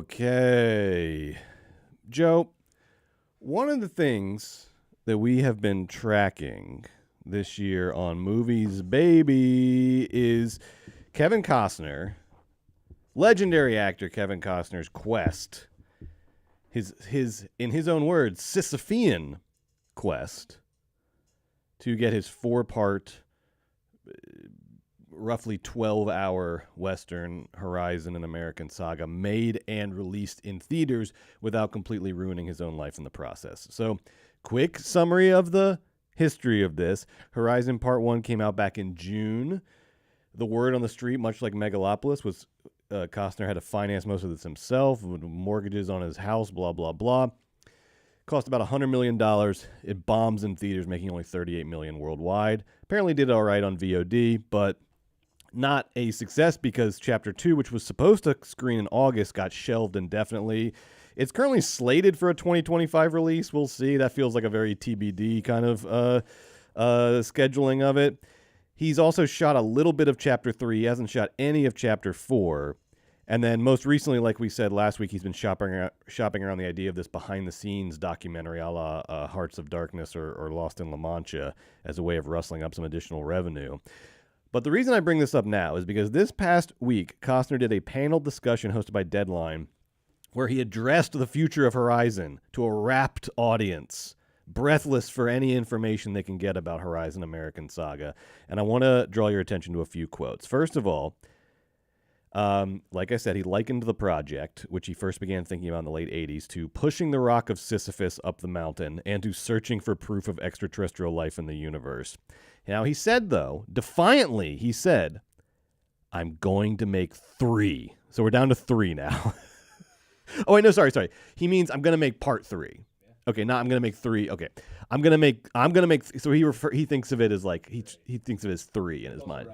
Okay. Joe, one of the things that we have been tracking this year on Movies Baby is Kevin Costner, legendary actor Kevin Costner's quest, his in his own words, Sisyphean quest to get his 4-part roughly 12-hour Western Horizon and American Saga made and released in theaters without completely ruining his own life in the process. So, quick summary of the history of this. Horizon Part 1 came out back in June. The word on the street, much like Megalopolis, was Costner had to finance most of this himself, with mortgages on his house, blah, blah, blah. Cost about $100 million. It bombs in theaters, making only $38 million worldwide. Apparently did all right on VOD, but not a success because Chapter 2, which was supposed to screen in August, got shelved indefinitely. It's currently slated for a 2025 release. We'll see. That feels like a very TBD kind of scheduling of it. He's also shot a little bit of Chapter 3. He hasn't shot any of Chapter 4. And then most recently, like we said last week, he's been shopping around the idea of this behind-the-scenes documentary a la Hearts of Darkness or Lost in La Mancha as a way of rustling up some additional revenue. But the reason I bring this up now is because this past week, Costner did a panel discussion hosted by Deadline where he addressed the future of Horizon to a rapt audience, breathless for any information they can get about Horizon American Saga. And I want to draw your attention to a few quotes. First of all, like I said, he likened the project, which he first began thinking about in the late 80s, to pushing the rock of Sisyphus up the mountain and to searching for proof of extraterrestrial life in the universe. Now, he said, though, defiantly, he said, I'm going to make 3. So we're down to 3 now. Oh, wait, no, sorry. He means I'm going to make part 3. Okay, not I'm going to make 3. Okay. I'm going to make, so he thinks of it as like, he thinks of it as 3 in his mind.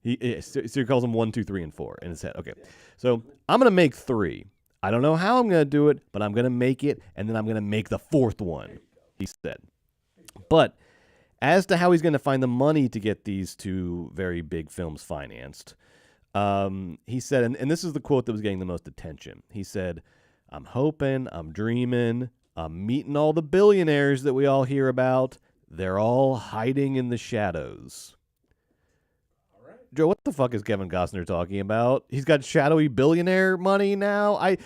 So he calls them 1, 2, 3, and 4 in his head. Okay. So I'm going to make 3. I don't know how I'm going to do it, but I'm going to make it, and then I'm going to make the 4th one, he said. But as to how he's going to find the money to get these 2 very big films financed, he said, and this is the quote that was getting the most attention. He said, I'm hoping, I'm dreaming, I'm meeting all the billionaires that we all hear about. They're all hiding in the shadows. Joe, what the fuck is Kevin Costner talking about? He's got shadowy billionaire money now? No, he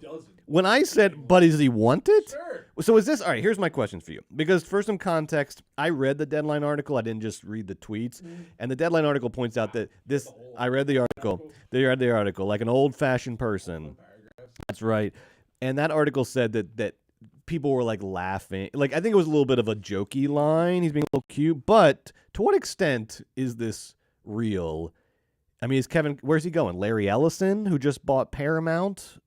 doesn't. When I said, but does he want it? Sure. So is this, all right, here's my question for you. Because for some context, I read the Deadline article. I didn't just read the tweets. And the Deadline article points out that this, I read the article. They read the article like an old-fashioned person. That's right. And that article said that people were like laughing. Like, I think it was a little bit of a jokey line. He's being a little cute. But to what extent is this real? I mean, is Kevin, where's he going? Larry Ellison, who just bought Paramount?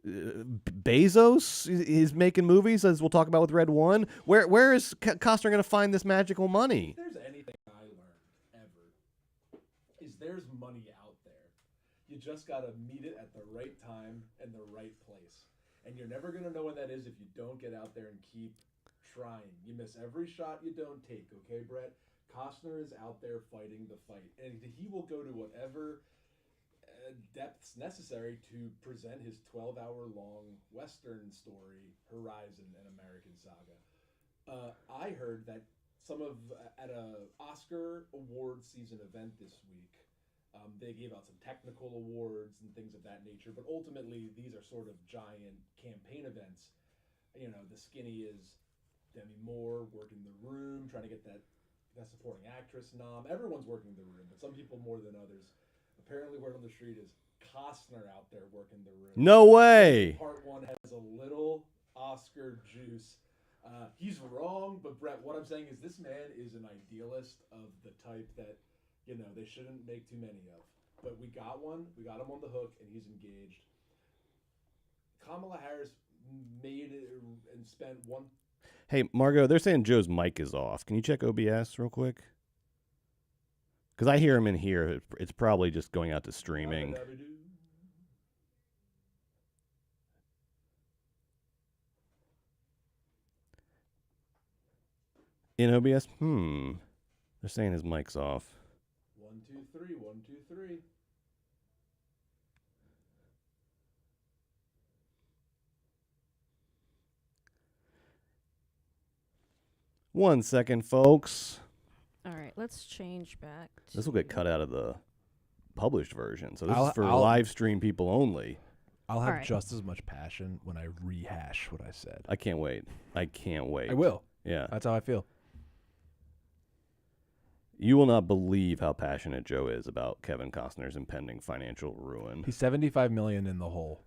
Bezos is making movies, as we'll talk about with Red One. Where is Costner going to find this magical money? If there's anything I learned ever, is there's money out there. You just got to meet it at the right time and the right place. And you're never going to know when that is if you don't get out there and keep trying. You miss every shot you don't take, okay, Brett? Costner is out there fighting the fight. And he will go to whatever depths necessary to present his 12-hour-long Western story, Horizon, and American Saga. I heard that at a Oscar award season event this week, they gave out some technical awards and things of that nature, but ultimately these are sort of giant campaign events. You know, the skinny is Demi Moore working the room, trying to get that supporting actress nom. Everyone's working the room, but some people more than others. Apparently, word on the street is Costner out there working the room. No way. Part 1 has a little Oscar juice. He's wrong, but Brett, what I'm saying is this man is an idealist of the type that, you know, they shouldn't make too many of. But we got one. We got him on the hook, and he's engaged. Kamala Harris made it and spent one. Hey, Margot, they're saying Joe's mic is off. Can you check OBS real quick? Because I hear him in here. It's probably just going out to streaming. In OBS? They're saying his mic's off. 1, 2, 3. 1, 2, 3. 1 second, folks. All right, let's change back. This will get cut out of the published version. So this I'll- is for I'll- live stream people only. I'll have Alright. just as much passion when I rehash what I said. I can't wait. I can't wait. I will. Yeah. That's how I feel. You will not believe how passionate Joe is about Kevin Costner's impending financial ruin. He's $75 million in the hole.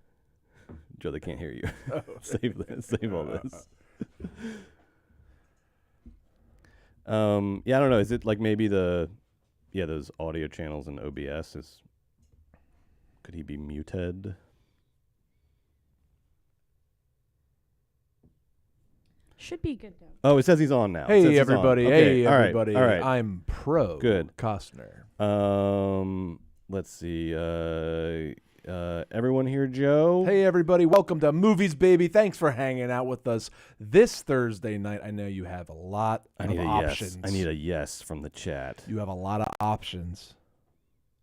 Joe, they can't hear you. Save this. Save all this. Yeah, I don't know. Is it like maybe those audio channels in OBS could he be muted? Should be good though. Oh, it says he's on now. It says Hey he's everybody! on. Okay, Hey all right, everybody! All right. I'm pro Good. Costner. Let's see. Everyone here, Joe. Hey everybody! Welcome to Movies, Baby. Thanks for hanging out with us this Thursday night. I know you have a lot I of need a options. yes. I need a yes from the chat. You have a lot of options,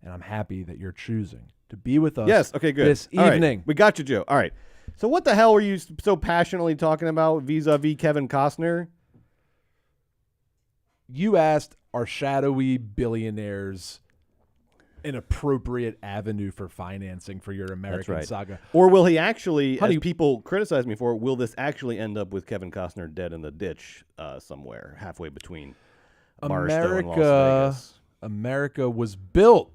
and I'm happy that you're choosing to be with us. Yes. Okay. Good. This All right, evening. we got you, Joe. All right. So what the hell were you so passionately talking about vis-a-vis Kevin Costner? You asked, are shadowy billionaires an appropriate avenue for financing for your American right. saga? Or will he actually, How do as you- people criticize me for, will this actually end up with Kevin Costner dead in the ditch somewhere halfway between Barstow and Las Vegas? America was built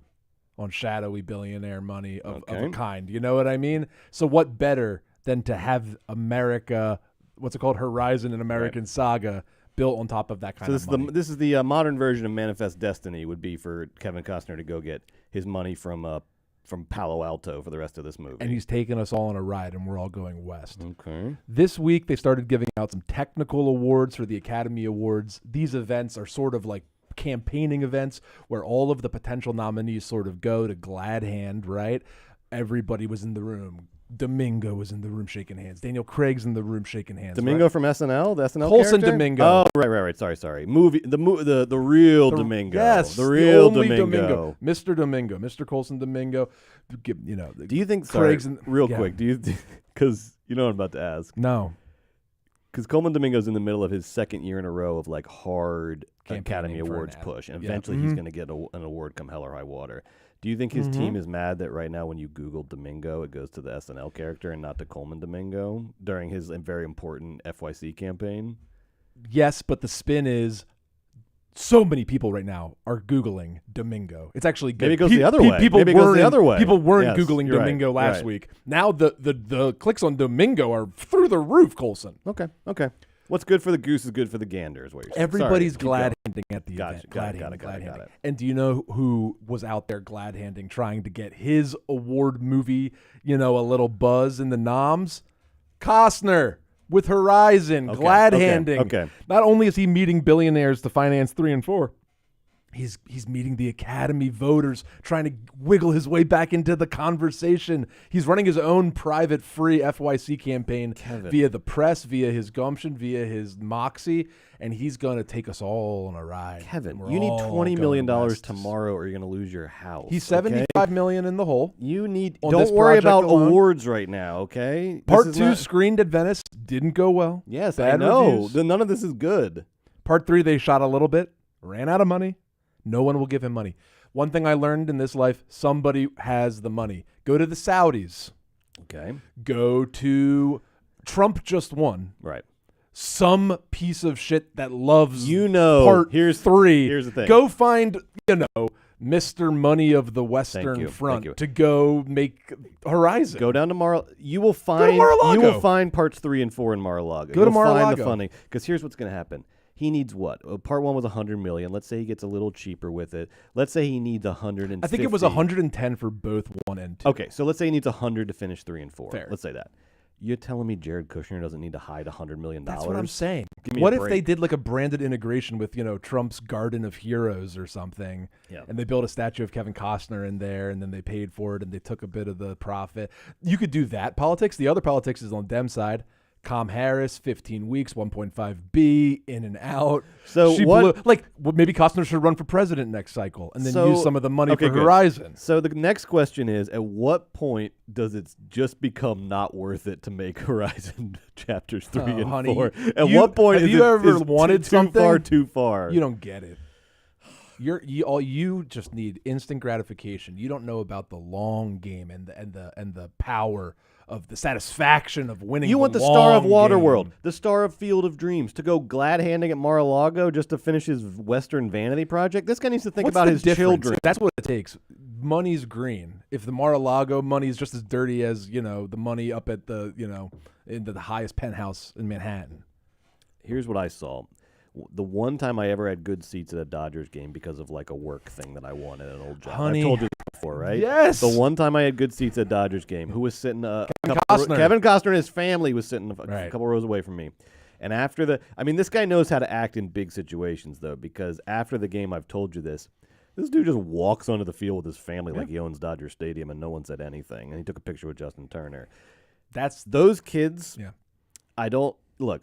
on shadowy billionaire money of a Okay. kind. You know what I mean? So what better than to have America, what's it called, Horizon and American Saga, built on top of that kind So of money? this is the modern version of Manifest Destiny would be for Kevin Costner to go get his money from Palo Alto for the rest of this movie. And he's taking us all on a ride, and we're all going west. Okay. This week, they started giving out some technical awards for the Academy Awards. These events are sort of like campaigning events where all of the potential nominees sort of go to glad hand, right? Everybody was in the room. Domingo was in the room shaking hands. Daniel Craig's in the room shaking hands. Domingo right? from SNL, the SNL Colson character? Domingo. Oh, right. Sorry. The real Domingo. Yes, the real only Domingo. Mr. Domingo, Mr. Colson Domingo. You know, Do you think? Craig's Sorry, in- real yeah. quick. Do you? Because you know what I'm about to ask. No. Because Coleman Domingo's in the middle of his second year in a row of like hard Campaigning Academy for an Awards ad. push, and Yeah. eventually he's Mhm. going to get an award come hell or high water. Do you think his team is mad that right now when you Google Domingo, it goes to the SNL character and not to Coleman Domingo during his very important FYC campaign? Yes, but the spin is so many people right now are Googling Domingo. It's actually good. Maybe it goes the other way. People Maybe it goes the weren't- other way. People weren't Yes, Googling you're right, Domingo you're last right. week. Now the clicks on Domingo are through the roof, Colson. Okay. What's good for the goose is good for the gander, is what you're saying. Everybody's Sorry, keep glad going. handing at the Gotcha, event. got it, Glad got handing, it, glad got it. handing. And do you know who was out there glad handing trying to get his award movie, a little buzz in the noms? Costner with Horizon, Okay, glad okay, handing. okay. Not only is he meeting billionaires to finance 3 and 4, he's meeting the Academy voters, trying to wiggle his way back into the conversation. He's running his own private free FYC campaign via the press, via his gumption, via his moxie, and he's going to take us all on a ride. Kevin, And we're you need all $20 million going west. tomorrow or you're going to lose your house. He's okay? $75 million in the hole. You need. on this Don't worry project about alone. awards right now, okay? Part This is 2 not- screened at Venice, didn't go well. Yes, Bad I know. reviews. None of this is good. Part 3, they shot a little bit, ran out of money. No one will give him money. One thing I learned in this life, somebody has the money. Go to the Saudis. Okay. Go to Trump just won. Right. Some piece of shit that loves Part here's 3. Here's the thing. Go find, Mr. Money of the Western you, Front thank you. to go make Horizon. Go down to You will find. Mar-a-Lago. You will find parts 3 and 4 in Mar-a-Lago. Go to You'll find the Mar-a-Lago. funding. Because here's what's going to happen. He needs what? Part 1 was $100 million. Let's say he gets a little cheaper with it. Let's say he needs 150. I think it was 110 for both 1 and 2. Okay, so let's say he needs 100 to finish 3 and 4. Fair. Let's say that. You're telling me Jared Kushner doesn't need to hide $100 million? That's what I'm saying. Give me What a if they break. did like a branded integration with, Trump's Garden of Heroes or something? Yeah. And they built a statue of Kevin Costner in there, and then they paid for it, and they took a bit of the profit. You could do that politics. The other politics is on Dem side. Com Harris, 15 weeks, 1.5B, in and out. So she what? Maybe Costner should run for president next cycle and then So- use some of the money okay, for good. Horizon. So the next question is, at what point does it just become not worth it to make Horizon chapters 3 and honey, 4? At you- what point have is you it ever is wanted too something? far, too far? You don't get it. You just need instant gratification. You don't know about the long game and the power of the satisfaction of winning. You want the star of long Waterworld, game. the star of Field of Dreams, to go glad-handing at Mar-a-Lago just to finish his Western vanity project? This guy needs to think What's about the his difference? children. That's what it takes. Money's green. If the Mar-a-Lago money is just as dirty as the money up at the into the highest penthouse in Manhattan. Here's what I saw. The one time I ever had good seats at a Dodgers game because of like a work thing that I wanted at an old job. Honey. I've told you this before, right? Yes. The one time I had good seats at a Dodgers game, who was sitting Costner. Kevin Costner and his family was sitting a Right. couple rows away from me. And after this guy knows how to act in big situations though, because after the game, I've told you this dude just walks onto the field with his family like he owns Dodger Stadium and no one said anything. And he took a picture with Justin Turner. That's Those kids, yeah. I don't look.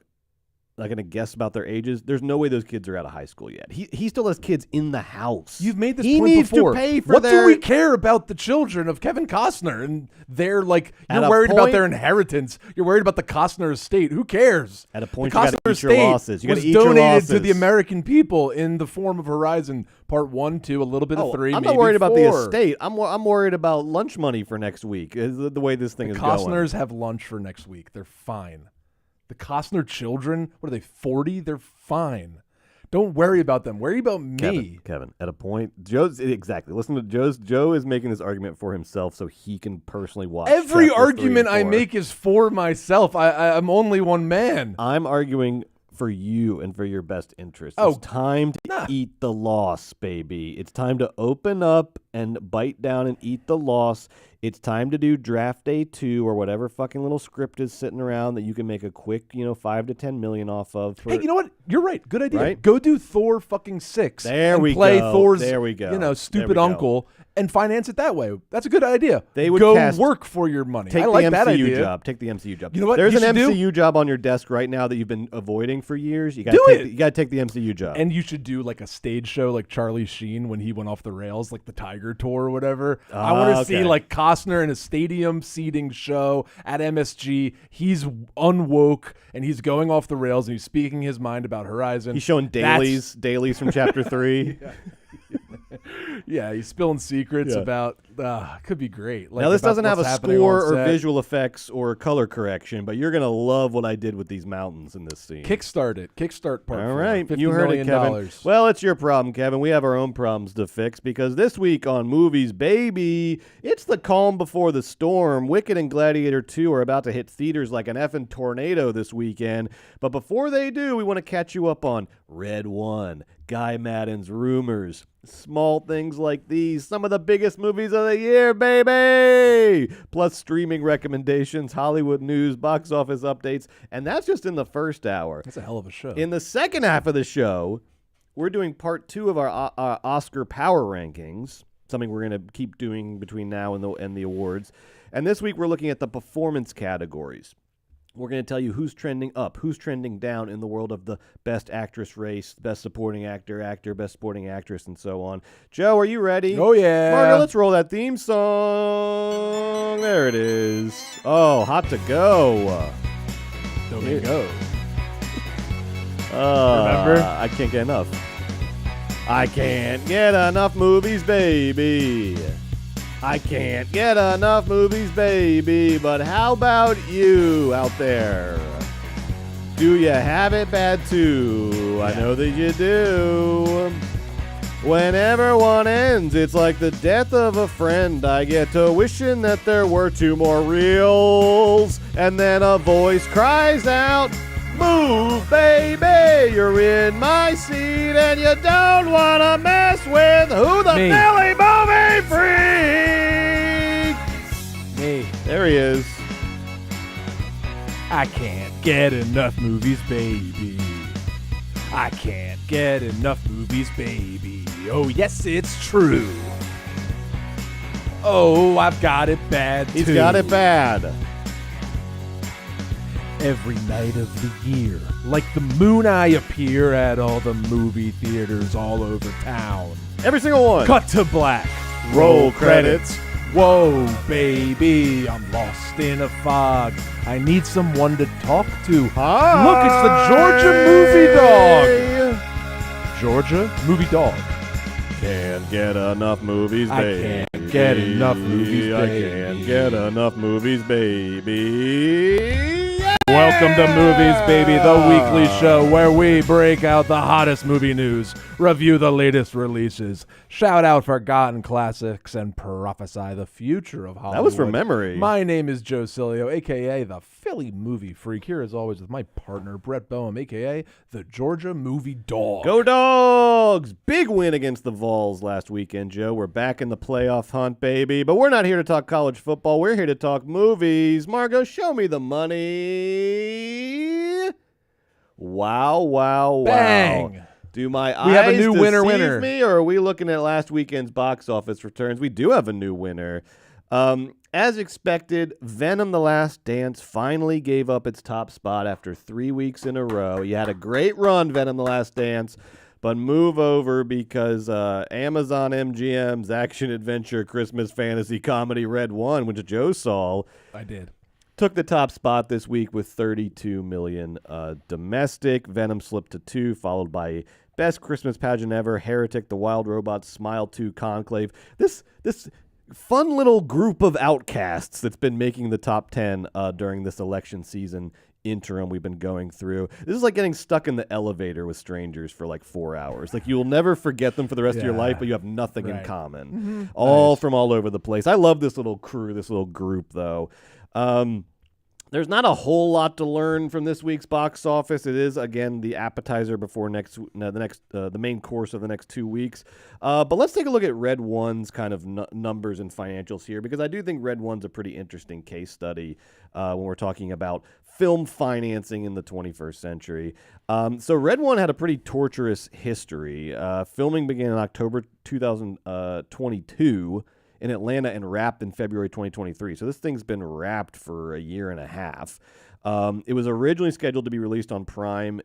Not gonna guess about their ages. There's no way those kids are out of high school yet. He still has kids in the house. You've made this he point needs before. to pay for what their. do we care about the children of Kevin Costner? And they're like, At you're a worried about point- their inheritance. You're worried about the Costner estate. Who cares? At a point, the you gotta Costner eat your estate losses. You gotta was eat your donated to losses. the American people in the form of Horizon Part 1, 2, a little bit of 3, I'm maybe not worried about the 4. estate. I'm worried about lunch money for next week. Is the way this thing is going. Costners have lunch for next week. They're fine. The Costner children, what are they, 40? They're fine. Don't worry about them. Worry about me. Kevin, at a point, exactly. Listen to Joe is making this argument for himself so he can personally watch. Every chapters 3 argument and I 4. make is for myself. I'm only one man. I'm arguing for you and for your best interest. Oh, It's time to eat the loss, baby. It's time to open up and bite down and eat the loss. It's time to do draft day 2 or whatever fucking little script is sitting around that you can make a quick, 5 to 10 million off of. Hey, you know what? You're right. Good idea. Right? Go do Thor fucking 6. There and we play go. Thor's, There we go. There stupid we go. uncle and finance it that way. That's a good idea. They would go cast- work for your money. Take I like the that MCU idea. job. Take the MCU job. You know what There's you an should do? MCU job on your desk right now that you've been avoiding for years. You got Do it. You got to take the MCU job. And you should do like a stage show like Charlie Sheen when he went off the rails, like the Tiger Tour or whatever. I want to see okay. like Costner in a stadium seating show at MSG. He's unwoke and he's going off the rails and he's speaking his mind about Horizon. He's showing dailies from chapter 3. Yeah, he's spilling secrets Yeah. about. Could be great. Like, Now this about doesn't have a what's happening score on or set. visual effects or color correction, but you're gonna love what I did with these mountains in this scene. Kickstart it. Kickstart part. All 4, right, $50 you heard million. it, Kevin. Well, it's your problem, Kevin. We have our own problems to fix because this week on Movies, baby, it's the calm before the storm. Wicked and Gladiator 2 are about to hit theaters like an effing tornado this weekend. But before they do, we want to catch you up on Red 1, Guy Madden's Rumours, small things like these, some of the biggest movies of the year, baby! Plus streaming recommendations, Hollywood news, box office updates, and that's just in the first hour. That's a hell of a show. In the second half of the show, we're doing part 2 of our Oscar Power Rankings, something we're going to keep doing between now and the awards. And this week, we're looking at the performance categories. We're going to tell you who's trending up, who's trending down in the world of the Best Actress race, Best Supporting Actor, Best Supporting Actress, and so on. Joe, are you ready? Oh, yeah. Margo, let's roll that theme song. There it is. Oh, hot to go. Domingo. Remember? I can't get enough. I can't get enough movies, baby. I can't get enough movies, baby. But how about you out there? Do you have it bad too? I know that you do. Whenever one ends, it's like the death of a friend. I get to wishing that there were 2 more reels. And then a voice cries out, "Move, baby, you're in my seat, and you don't want to mess with who the Me. Billy Movie Freak." Me. There he is. I can't get enough movies, baby. I can't get enough movies, baby. Oh, yes, it's true. Oh, I've got it bad, He's too. got it bad. every night of the year. Like the moon, I appear at all the movie theaters all over town. Every single one. Cut to black. Roll credits. Whoa, baby, I'm lost in a fog. I need someone to talk to. Hi. Look, it's the Georgia Movie Dog. Georgia Movie Dog. Can't get enough movies, I baby. can't get enough movies, I baby. can't get enough movies, baby. Welcome to Movies, Baby, the weekly show where we break out the hottest movie news, review the latest releases, shout out forgotten classics, and prophesy the future of Hollywood. That was from memory. My name is Joe Cilio, a.k.a. the Philly Movie Freak, here as always with my partner, Brett Boehm, a.k.a. the Georgia Movie Dog. Go Dogs! Big win against the Vols last weekend, Joe. We're back in the playoff hunt, baby. But we're not here to talk college football. We're here to talk movies. Margot, show me the money. Wow, wow, Bang! wow. Do my We have a eyes new deceive winner. me, or are we looking at last weekend's box office returns? We do have a new winner. As expected, Venom: The Last Dance finally gave up its top spot after 3 weeks in a row. You had a great run, Venom: The Last Dance, but move over because Amazon MGM's action-adventure Christmas fantasy comedy Red One, which Joe saw, I did. took the top spot this week with 32 million domestic. Venom slipped to 2, followed by Best Christmas Pageant Ever, Heretic, The Wild Robots, Smile 2, Conclave. This fun little group of outcasts that's been making the top 10 during this election season interim we've been going through. This is like getting stuck in the elevator with strangers for like 4 hours. Like you'll never forget them for the rest of your Yeah. life, but you have nothing in Right. common. All from all over the place. I love this little crew, this little group though. There's not a whole lot to learn from this week's box office. It is again the appetizer before the main course of the next 2 weeks. But let's take a look at Red One's kind of numbers and financials here, because I do think Red One's a pretty interesting case study when we're talking about film financing in the 21st century. So Red One had a pretty torturous history. Filming began in October 2022 in Atlanta and wrapped in February 2023. So this thing's been wrapped for a year and a half. It was originally scheduled to be released on Prime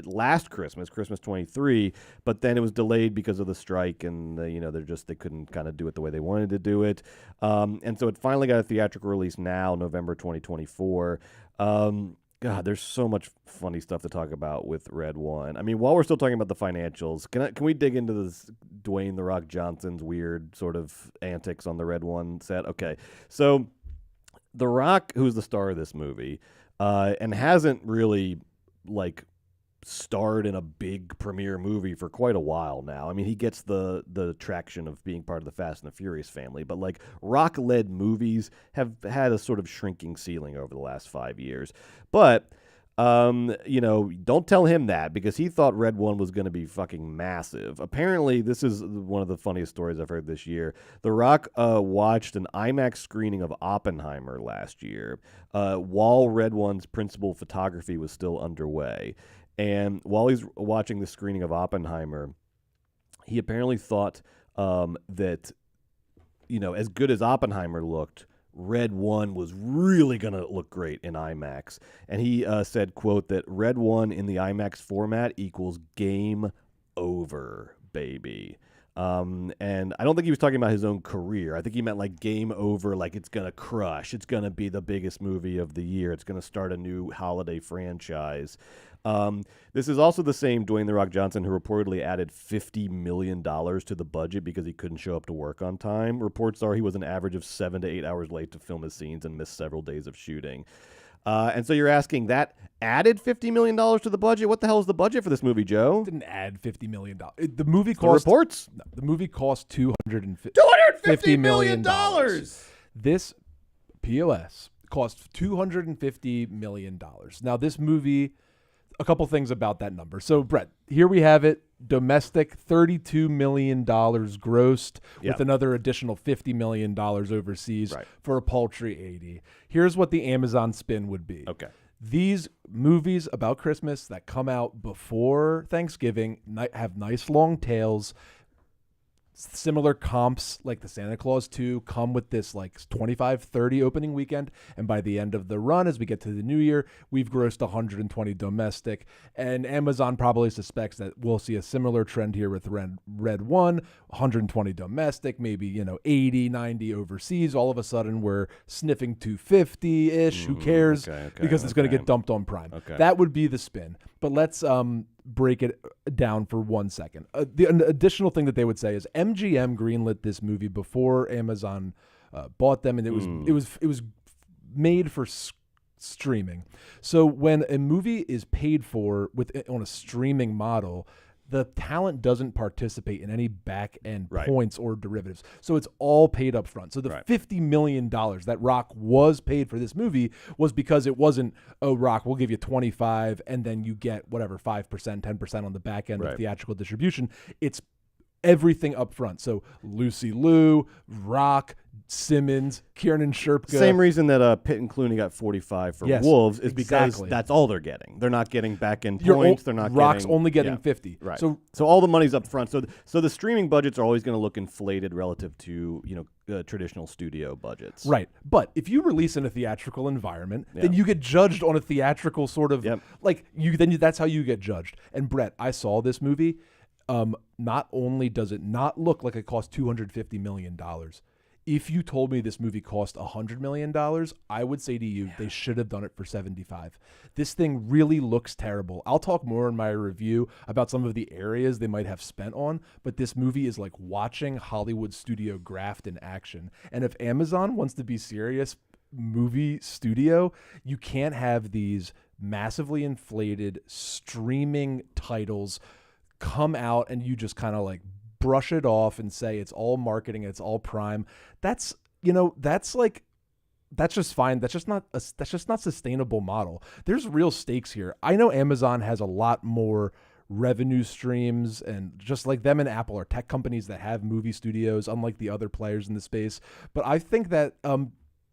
last Christmas 23, but then it was delayed because of the strike, and they couldn't kind of do it the way they wanted to do it. And so it finally got a theatrical release now, November 2024. God, there's so much funny stuff to talk about with Red One. I mean, while we're still talking about the financials, can we dig into this Dwayne "The Rock" Johnson's weird sort of antics on the Red One set? Okay, so The Rock, who's the star of this movie, and hasn't really starred in a big premiere movie for quite a while now. I mean, he gets the traction of being part of the Fast and the Furious family, but Rock-led movies have had a sort of shrinking ceiling over the last 5 years. But don't tell him that, because he thought Red One was going to be fucking massive. Apparently, this is one of the funniest stories I've heard this year. The Rock watched an IMAX screening of Oppenheimer last year while Red One's principal photography was still underway. And while he's watching the screening of Oppenheimer, he apparently thought that, as good as Oppenheimer looked, Red One was really going to look great in IMAX. And he said, quote, that Red One in the IMAX format equals game over, baby. And I don't think he was talking about his own career. I think he meant game over, it's going to crush. It's going to be the biggest movie of the year. It's going to start a new holiday franchise. This is also the same Dwayne "The Rock" Johnson who reportedly added $50 million to the budget because he couldn't show up to work on time. Reports are he was an average of 7 to 8 hours late to film his scenes and missed several days of shooting. And so you're asking, that added $50 million to the budget? What the hell is the budget for this movie, Joe? Didn't add $50 million. The movie The cost reports? No, the movie cost $250 million. This POS cost $250 million. Now, this movie, a couple things about that number. So, Brett, here we have it. Domestic, $32 million grossed, Yep. with another additional $50 million overseas, Right. for a paltry 80. Here's what the Amazon spin would be. Okay. These movies about Christmas that come out before Thanksgiving have nice long tails. similar comps like the Santa Claus 2 come with this like 25-30 opening weekend, and by the end of the run, as we get to the new year, we've grossed 120 domestic, and Amazon probably suspects that we'll see a similar trend here with Red 1, 120 domestic, maybe 80, 90 overseas. All of a sudden we're sniffing 250-ish. Who cares? Because it's going to get dumped on Prime. That would be the spin. But let's break it down for 1 second. An additional thing that they would say is MGM greenlit this movie before Amazon bought them, and it was made for streaming. So when a movie is paid for on a streaming model, the talent doesn't participate in any back end points or derivatives. So it's all paid up front. So the $50 million that Rock was paid for this movie was because it wasn't, oh, Rock, we'll give you 25 and then you get whatever, 5%, 10% on the back end of theatrical distribution. It's everything up front. So Lucy Liu, Rock, Simmons, Kiernan Shirka. Same reason that Pitt and Clooney got 45 for Wolves is because that's all they're getting. They're not getting back end points. They're not. Rock's only getting 50. Right. So all the money's up front. So the streaming budgets are always going to look inflated relative to traditional studio budgets. Right. But if you release in a theatrical environment, then you get judged on a theatrical sort of that's how you get judged. And Brett, I saw this movie. Not only does it not look like it cost $250 million. If you told me this movie cost $100 million, I would say to you, they should have done it for 75. This thing really looks terrible. I'll talk more in my review about some of the areas they might have spent on, but this movie is like watching Hollywood studio graft in action. And if Amazon wants to be serious movie studio, you can't have these massively inflated streaming titles come out and you just kind of like brush it off and say it's all marketing, it's all Prime. That's just fine. That's just not sustainable model. There's real stakes here. I know Amazon has a lot more revenue streams, and just like them and Apple are tech companies that have movie studios, unlike the other players in the space. But I think that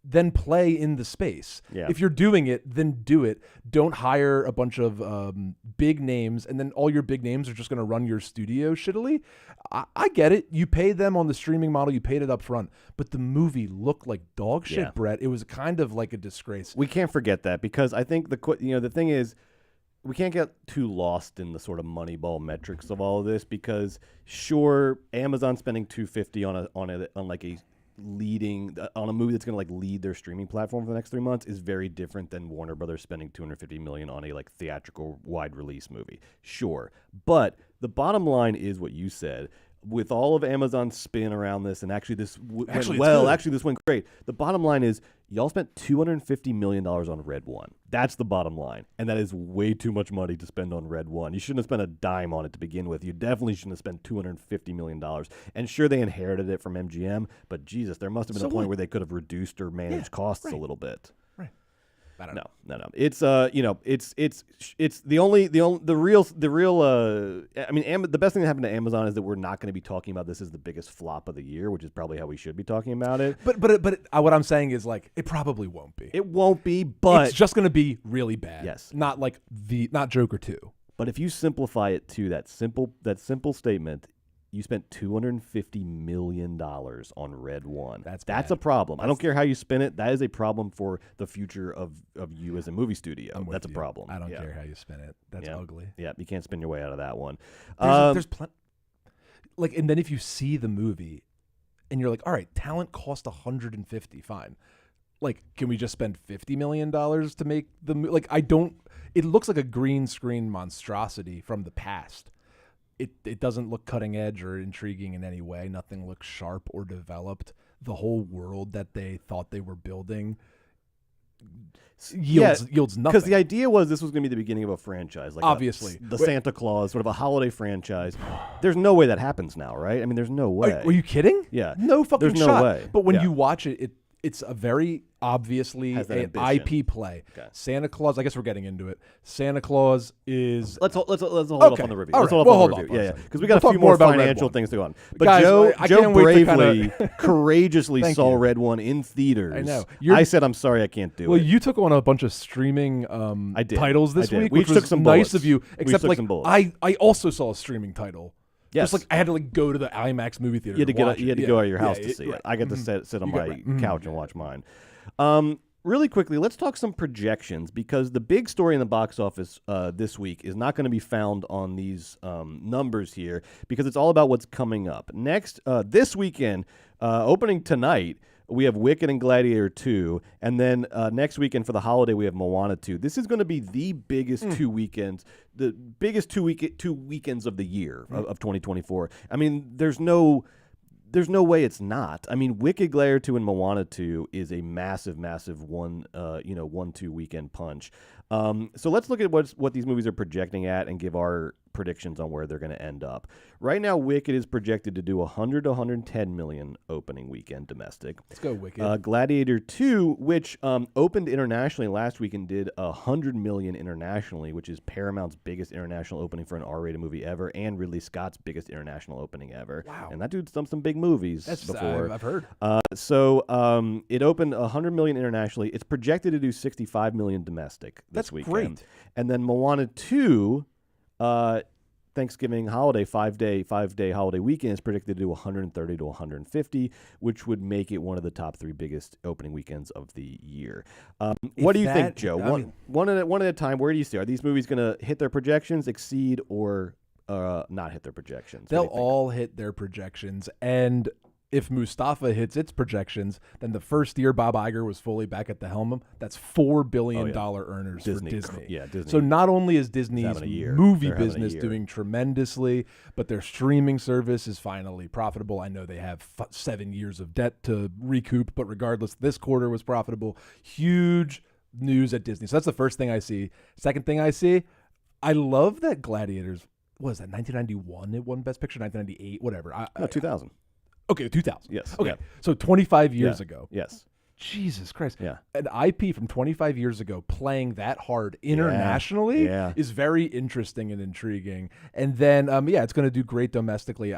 then play in the space. If you're doing it, then do it. Don't hire a bunch of big names, and then all your big names are just going to run your studio shittily. I get it. You pay them on the streaming model. You paid it up front. But the movie looked like dog shit, Brett. It was kind of like a disgrace. We can't forget that, because I think the thing is, we can't get too lost in the sort of Moneyball metrics of all of this, because sure, Amazon spending $250 on a movie that's going to lead their streaming platform for the next 3 months is very different than Warner Brothers spending $250 million on a theatrical wide release movie. Sure, but the bottom line is what you said. With all of Amazon's spin around this, and actually this went great. The bottom line is y'all spent $250 million on Red 1. That's the bottom line. And that is way too much money to spend on Red 1. You shouldn't have spent a dime on it to begin with. You definitely shouldn't have spent $250 million. And sure, they inherited it from MGM, but Jesus, there must have been a point where they could have reduced or managed costs a little bit. Right. No. It's it's the real. I mean, the best thing that happened to Amazon is that we're not going to be talking about this as the biggest flop of the year, which is probably how we should be talking about it. But what I'm saying is it probably won't be. It won't be, but it's just going to be really bad. Yes, not not Joker 2. But if you simplify it to that simple statement. You spent $250 million on Red 1. That's a problem. I don't care how you spin it. That is a problem for the future of you as a movie studio. That's a problem. I don't care how you spin it. That's ugly. Yeah, you can't spin your way out of that one. There's plenty. And then if you see the movie, and you're like, all right, talent cost $150. Fine. Can we just spend $50 million to make the movie? It looks like a green screen monstrosity from the past. It doesn't look cutting edge or intriguing in any way. Nothing looks sharp or developed. The whole world that they thought they were building yields nothing. Because the idea was this was going to be the beginning of a franchise. Obviously. The Santa Claus, sort of a holiday franchise. There's no way that happens now, right? I mean, there's no way. Are you kidding? Yeah. No fucking There's shot. no way. But when you watch it, it's a very obviously an IP play. Okay. Santa Claus, I guess we're getting into it. Santa Claus is... Let's hold off on the review. All Let's right. hold off on the review. Yeah, because we got a few more financial things to go on. But guys, Joe bravely, courageously saw Red 1 in theaters. I know. I said, I'm sorry, I can't do it. Well, you took on a bunch of streaming titles this week, we which took was some nice bullets. of you. Except some bullets. I also saw a streaming title Yes. Just like I had to like go to the IMAX movie theater. You had to watch you had it. to go Yeah. out of your house Yeah, to see it. right. I get to sit on You got my it right. couch and watch mine. Really quickly, let's talk some projections because the big story in the box office this week is not going to be found on these numbers here because it's all about what's coming up. Next, this weekend, opening tonight, we have Wicked and Gladiator 2, and then next weekend for the holiday, we have Moana 2. This is going to be the biggest 2 weekends, the biggest two weekends of the year of 2024. I mean, there's no way it's not. I mean, Wicked, Gladiator 2, and Moana 2 is a massive 1-2 weekend punch. So let's look at what these movies are projecting at and give our predictions on where they're going to end up. Right now, Wicked is projected to do 100 to 110 million opening weekend domestic. Let's go, Wicked. Gladiator 2, which opened internationally last week and did 100 million internationally, which is Paramount's biggest international opening for an R-rated movie ever, and Ridley Scott's biggest international opening ever. Wow. And that dude's done some big movies before. I've heard. So it opened 100 million internationally. It's projected to do 65 million domestic this That's weekend. great. And then Moana 2, Thanksgiving holiday, five-day holiday weekend is predicted to do 130 to 150, which would make it one of the top 3 biggest opening weekends of the year. What do you think, Joe? One at a time. Where do you see? Are these movies going to hit their projections, exceed, or not hit their projections? They'll all hit their projections, and if Mustafa hits its projections, then the first year Bob Iger was fully back at the helm, that's $4 billion earners for Disney. Yeah, Disney. So not only is Disney's movie business year. doing tremendously, but their streaming service is finally profitable. I know they have 7 years of debt to recoup, but regardless, this quarter was profitable. Huge news at Disney. So that's the first thing I see. Second thing I see, I love that Gladiators, what is that, 1991 it won Best Picture, 1998, whatever. 2000. Okay, 2000. Yes. Okay, Yeah. so 25 years ago. Yes. Jesus Christ. Yeah. An IP from 25 years ago playing that hard internationally Yeah. is very interesting and intriguing. And then, it's going to do great domestically.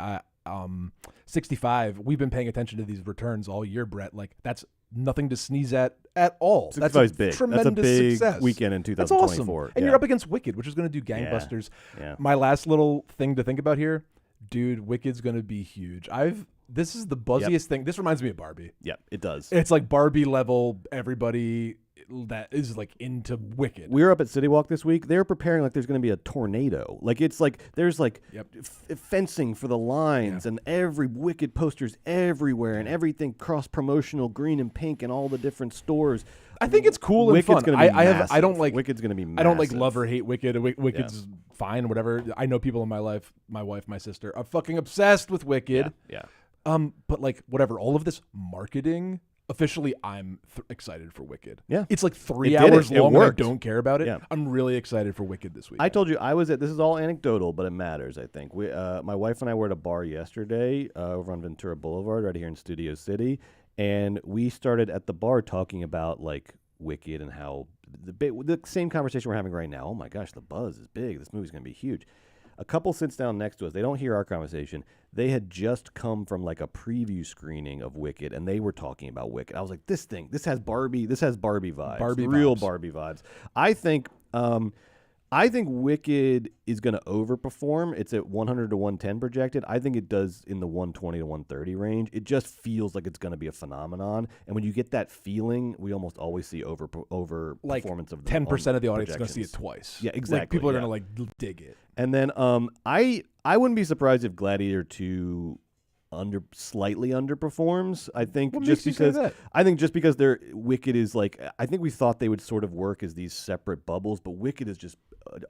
65, we've been paying attention to these returns all year, Brett. Like, that's nothing to sneeze at all. 65 That's is big. Tremendous That's a big success. weekend in That's awesome. 2024. And you're up against Wicked, which is going to do gangbusters. Yeah. My last little thing to think about here, dude, Wicked's going to be huge. This is the buzziest thing. This reminds me of Barbie. Yeah, it does. It's like Barbie level, everybody that is like into Wicked. We were up at City Walk this week. They were preparing like there's going to be a tornado. Like it's like there's like fencing for the lines and every Wicked posters everywhere and everything cross promotional green and pink in all the different stores. I think it's cool and Wicked's fun. Gonna be massive. I don't like Wicked's going to be massive. I don't like love or hate Wicked. Wicked's fine, whatever. I know people in my life, my wife, my sister, are fucking obsessed with Wicked. Yeah. But like whatever, all of this marketing. Officially, I'm excited for Wicked. Yeah. It's like 3 It did hours it. It long and I worked. don't care about it. Yeah. I'm really excited for Wicked this week. I told you this is all anecdotal, but it matters, I think. My wife and I were at a bar yesterday over on Ventura Boulevard right here in Studio City, and we started at the bar talking about like Wicked and how the same conversation we're having right now. Oh my gosh, the buzz is big. This movie's going to be huge. A couple sits down next to us. They don't hear our conversation. They had just come from like a preview screening of Wicked, and they were talking about Wicked. I was like, this has Barbie vibes. Real Barbie vibes. I think Wicked is going to overperform. It's at 100 to 110 projected. I think it does in the 120 to 130 range. It just feels like it's going to be a phenomenon. And when you get that feeling, we almost always see over like performance of 10% of the audience is going to see projections. it twice. Yeah, exactly. Like, people are going to like dig it. And then I wouldn't be surprised if Gladiator 2 slightly underperforms. I think What just makes you say because that? I think just because their Wicked is like I think we thought they would sort of work as these separate bubbles, but Wicked is just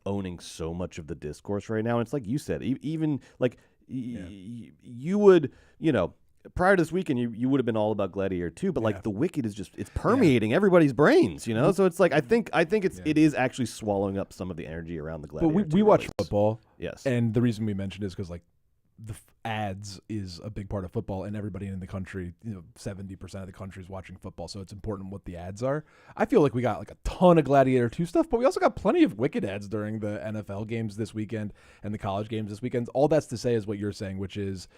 owning so much of the discourse right now. And it's like you said, even like you would, prior to this weekend, you would have been all about Gladiator 2, but like the Wicked is just it's permeating everybody's brains, So it's like I think it is actually swallowing up some of the energy around the Gladiator. But we 2 watch release. football. Yes. And the reason we mentioned is because like the ads is a big part of football, and everybody in the country, 70% of the country is watching football, so it's important what the ads are. I feel like we got like a ton of Gladiator 2 stuff, but we also got plenty of Wicked ads during the NFL games this weekend and the college games this weekend. All that's to say is what you're saying, which is,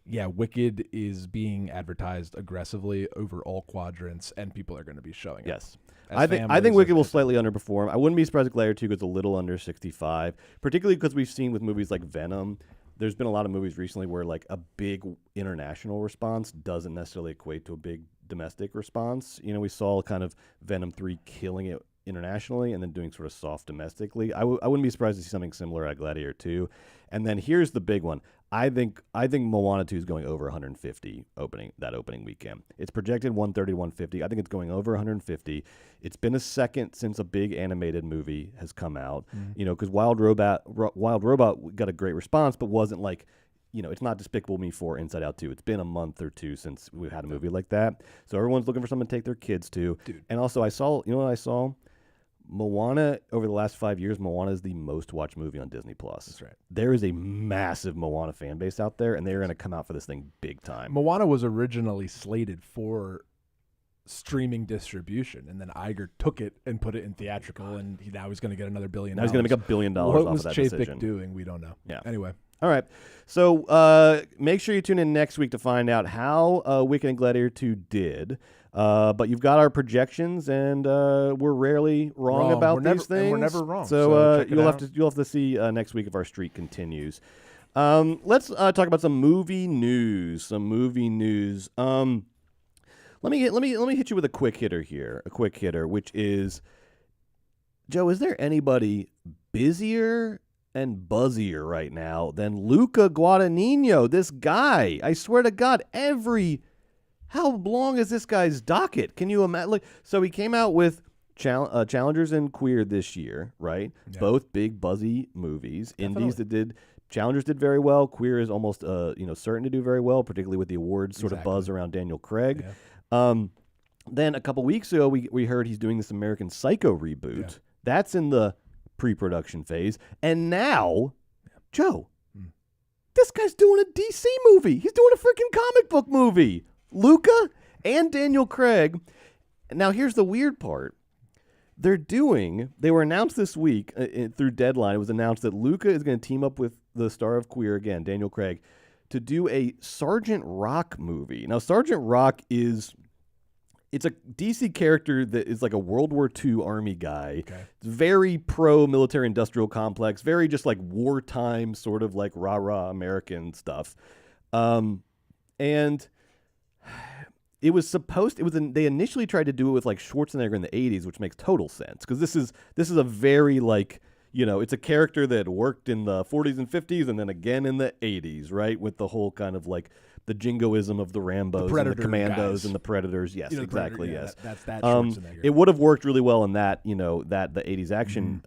Wicked is being advertised aggressively over all quadrants, and people are going to be showing it. Yes. I think Wicked will slightly underperform. I wouldn't be surprised if Gladiator 2 goes a little under 65, particularly because we've seen with movies like Venom there's been a lot of movies recently where like a big international response doesn't necessarily equate to a big domestic response. You know, we saw kind of Venom 3 killing it internationally and then doing sort of soft domestically. I wouldn't be surprised to see something similar at Gladiator 2. And then here's the big one. I think Moana 2 is going over 150 opening weekend. It's projected 130 to 150. I think it's going over 150. It's been a second since a big animated movie has come out. You know, because Wild Robot got a great response, but wasn't like, you know, it's not Despicable Me 4, Inside Out 2. It's been a month or two since we've had a movie like that. So everyone's looking for something to take their kids to. Dude. And also, you know what I saw? Moana, over the last 5 years, Moana is the most watched movie on Disney+. That's right. There is a massive Moana fan base out there, and they're going to come out for this thing big time. Moana was originally slated for streaming distribution, and then Iger took it and put it in theatrical, and now he's going to get another $1 billion. Now he's going to make $1 billion what off of was that Chapek decision. doing? We don't know. Yeah. Anyway. All right. So make sure you tune in next week to find out how Wicked and Gladiator 2 did. But you've got our projections, and we're rarely wrong about these things. And we're never wrong. So, check it you'll out. have to see next week if our streak continues. Let's talk about some movie news. Let me hit you with a quick hitter here. A quick hitter, which is, Joe, is there anybody busier and buzzier right now than Luca Guadagnino? This guy, I swear to God, how long is this guy's docket? Can you imagine? Like, so he came out with Challengers and Queer this year, right? Yeah. Both big buzzy movies. Definitely. Indies that did. Challengers did very well. Queer is almost certain to do very well, particularly with the awards sort of buzz around Daniel Craig. Yeah. Then a couple weeks ago, we heard he's doing this American Psycho reboot. Yeah. That's in the pre-production phase. And now, Joe, this guy's doing a DC movie. He's doing a freaking comic book movie. Luca and Daniel Craig. Now, here's the weird part. They were announced this week through Deadline. It was announced that Luca is going to team up with the star of Queer again, Daniel Craig, to do a Sergeant Rock movie. Now, Sergeant Rock it's a DC character that is like a World War II Army guy. Okay. Very pro-military industrial complex, very just like wartime sort of like rah-rah American stuff. And they initially tried to do it with like Schwarzenegger in the 80s, which makes total sense because this is a very like, you know, it's a character that worked in the 40s and 50s and then again in the 80s, right? With the whole kind of like the jingoism of the Rambos and the Commandos guys. and the Predators. Yes, You know, exactly. Predator, Yes. That's that Schwarzenegger. It would have worked really well in that, you know, that the 80s action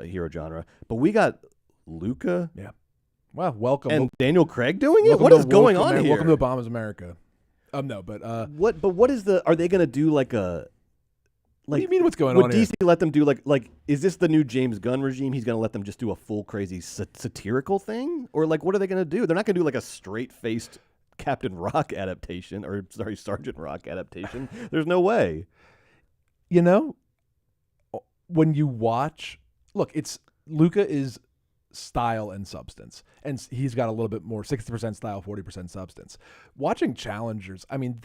hero genre. But we got Luca Well, welcome. and Daniel Craig doing it? Welcome What to is going on here? Welcome to Obama's America. No, but what is are they going to do like a what do you mean what's going would on here? DC let them do like is this the new James Gunn regime? He's going to let them just do a full crazy satirical thing, or like what are they going to do? They're not going to do like a straight-faced Captain Rock adaptation or Sergeant Rock adaptation. There's no way. You know, when you watch, look, Luca is style and substance, and he's got a little bit more 60% style, 40% substance. Watching Challengers, I mean,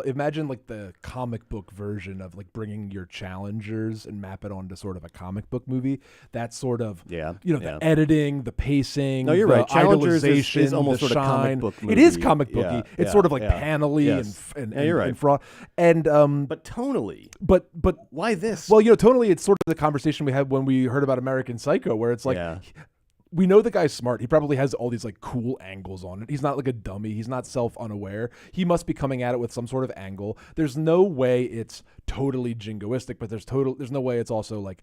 imagine like the comic book version of like bringing your Challengers and map it onto sort of a comic book movie. That sort of the editing, the pacing. No, you're the right. Challengers idolization, is almost the sort of comic shine. book movie. It is comic booky. Yeah, it's yeah, sort of like yeah. panelly Yes. and you're right. and fraud. And But tonally, but why this? well, tonally, it's sort of the conversation we had when we heard about American Psycho, where it's like, we know the guy's smart. He probably has all these like cool angles on it. He's not like a dummy. He's not self-unaware. He must be coming at it with some sort of angle. There's no way it's totally jingoistic, but there's no way it's also like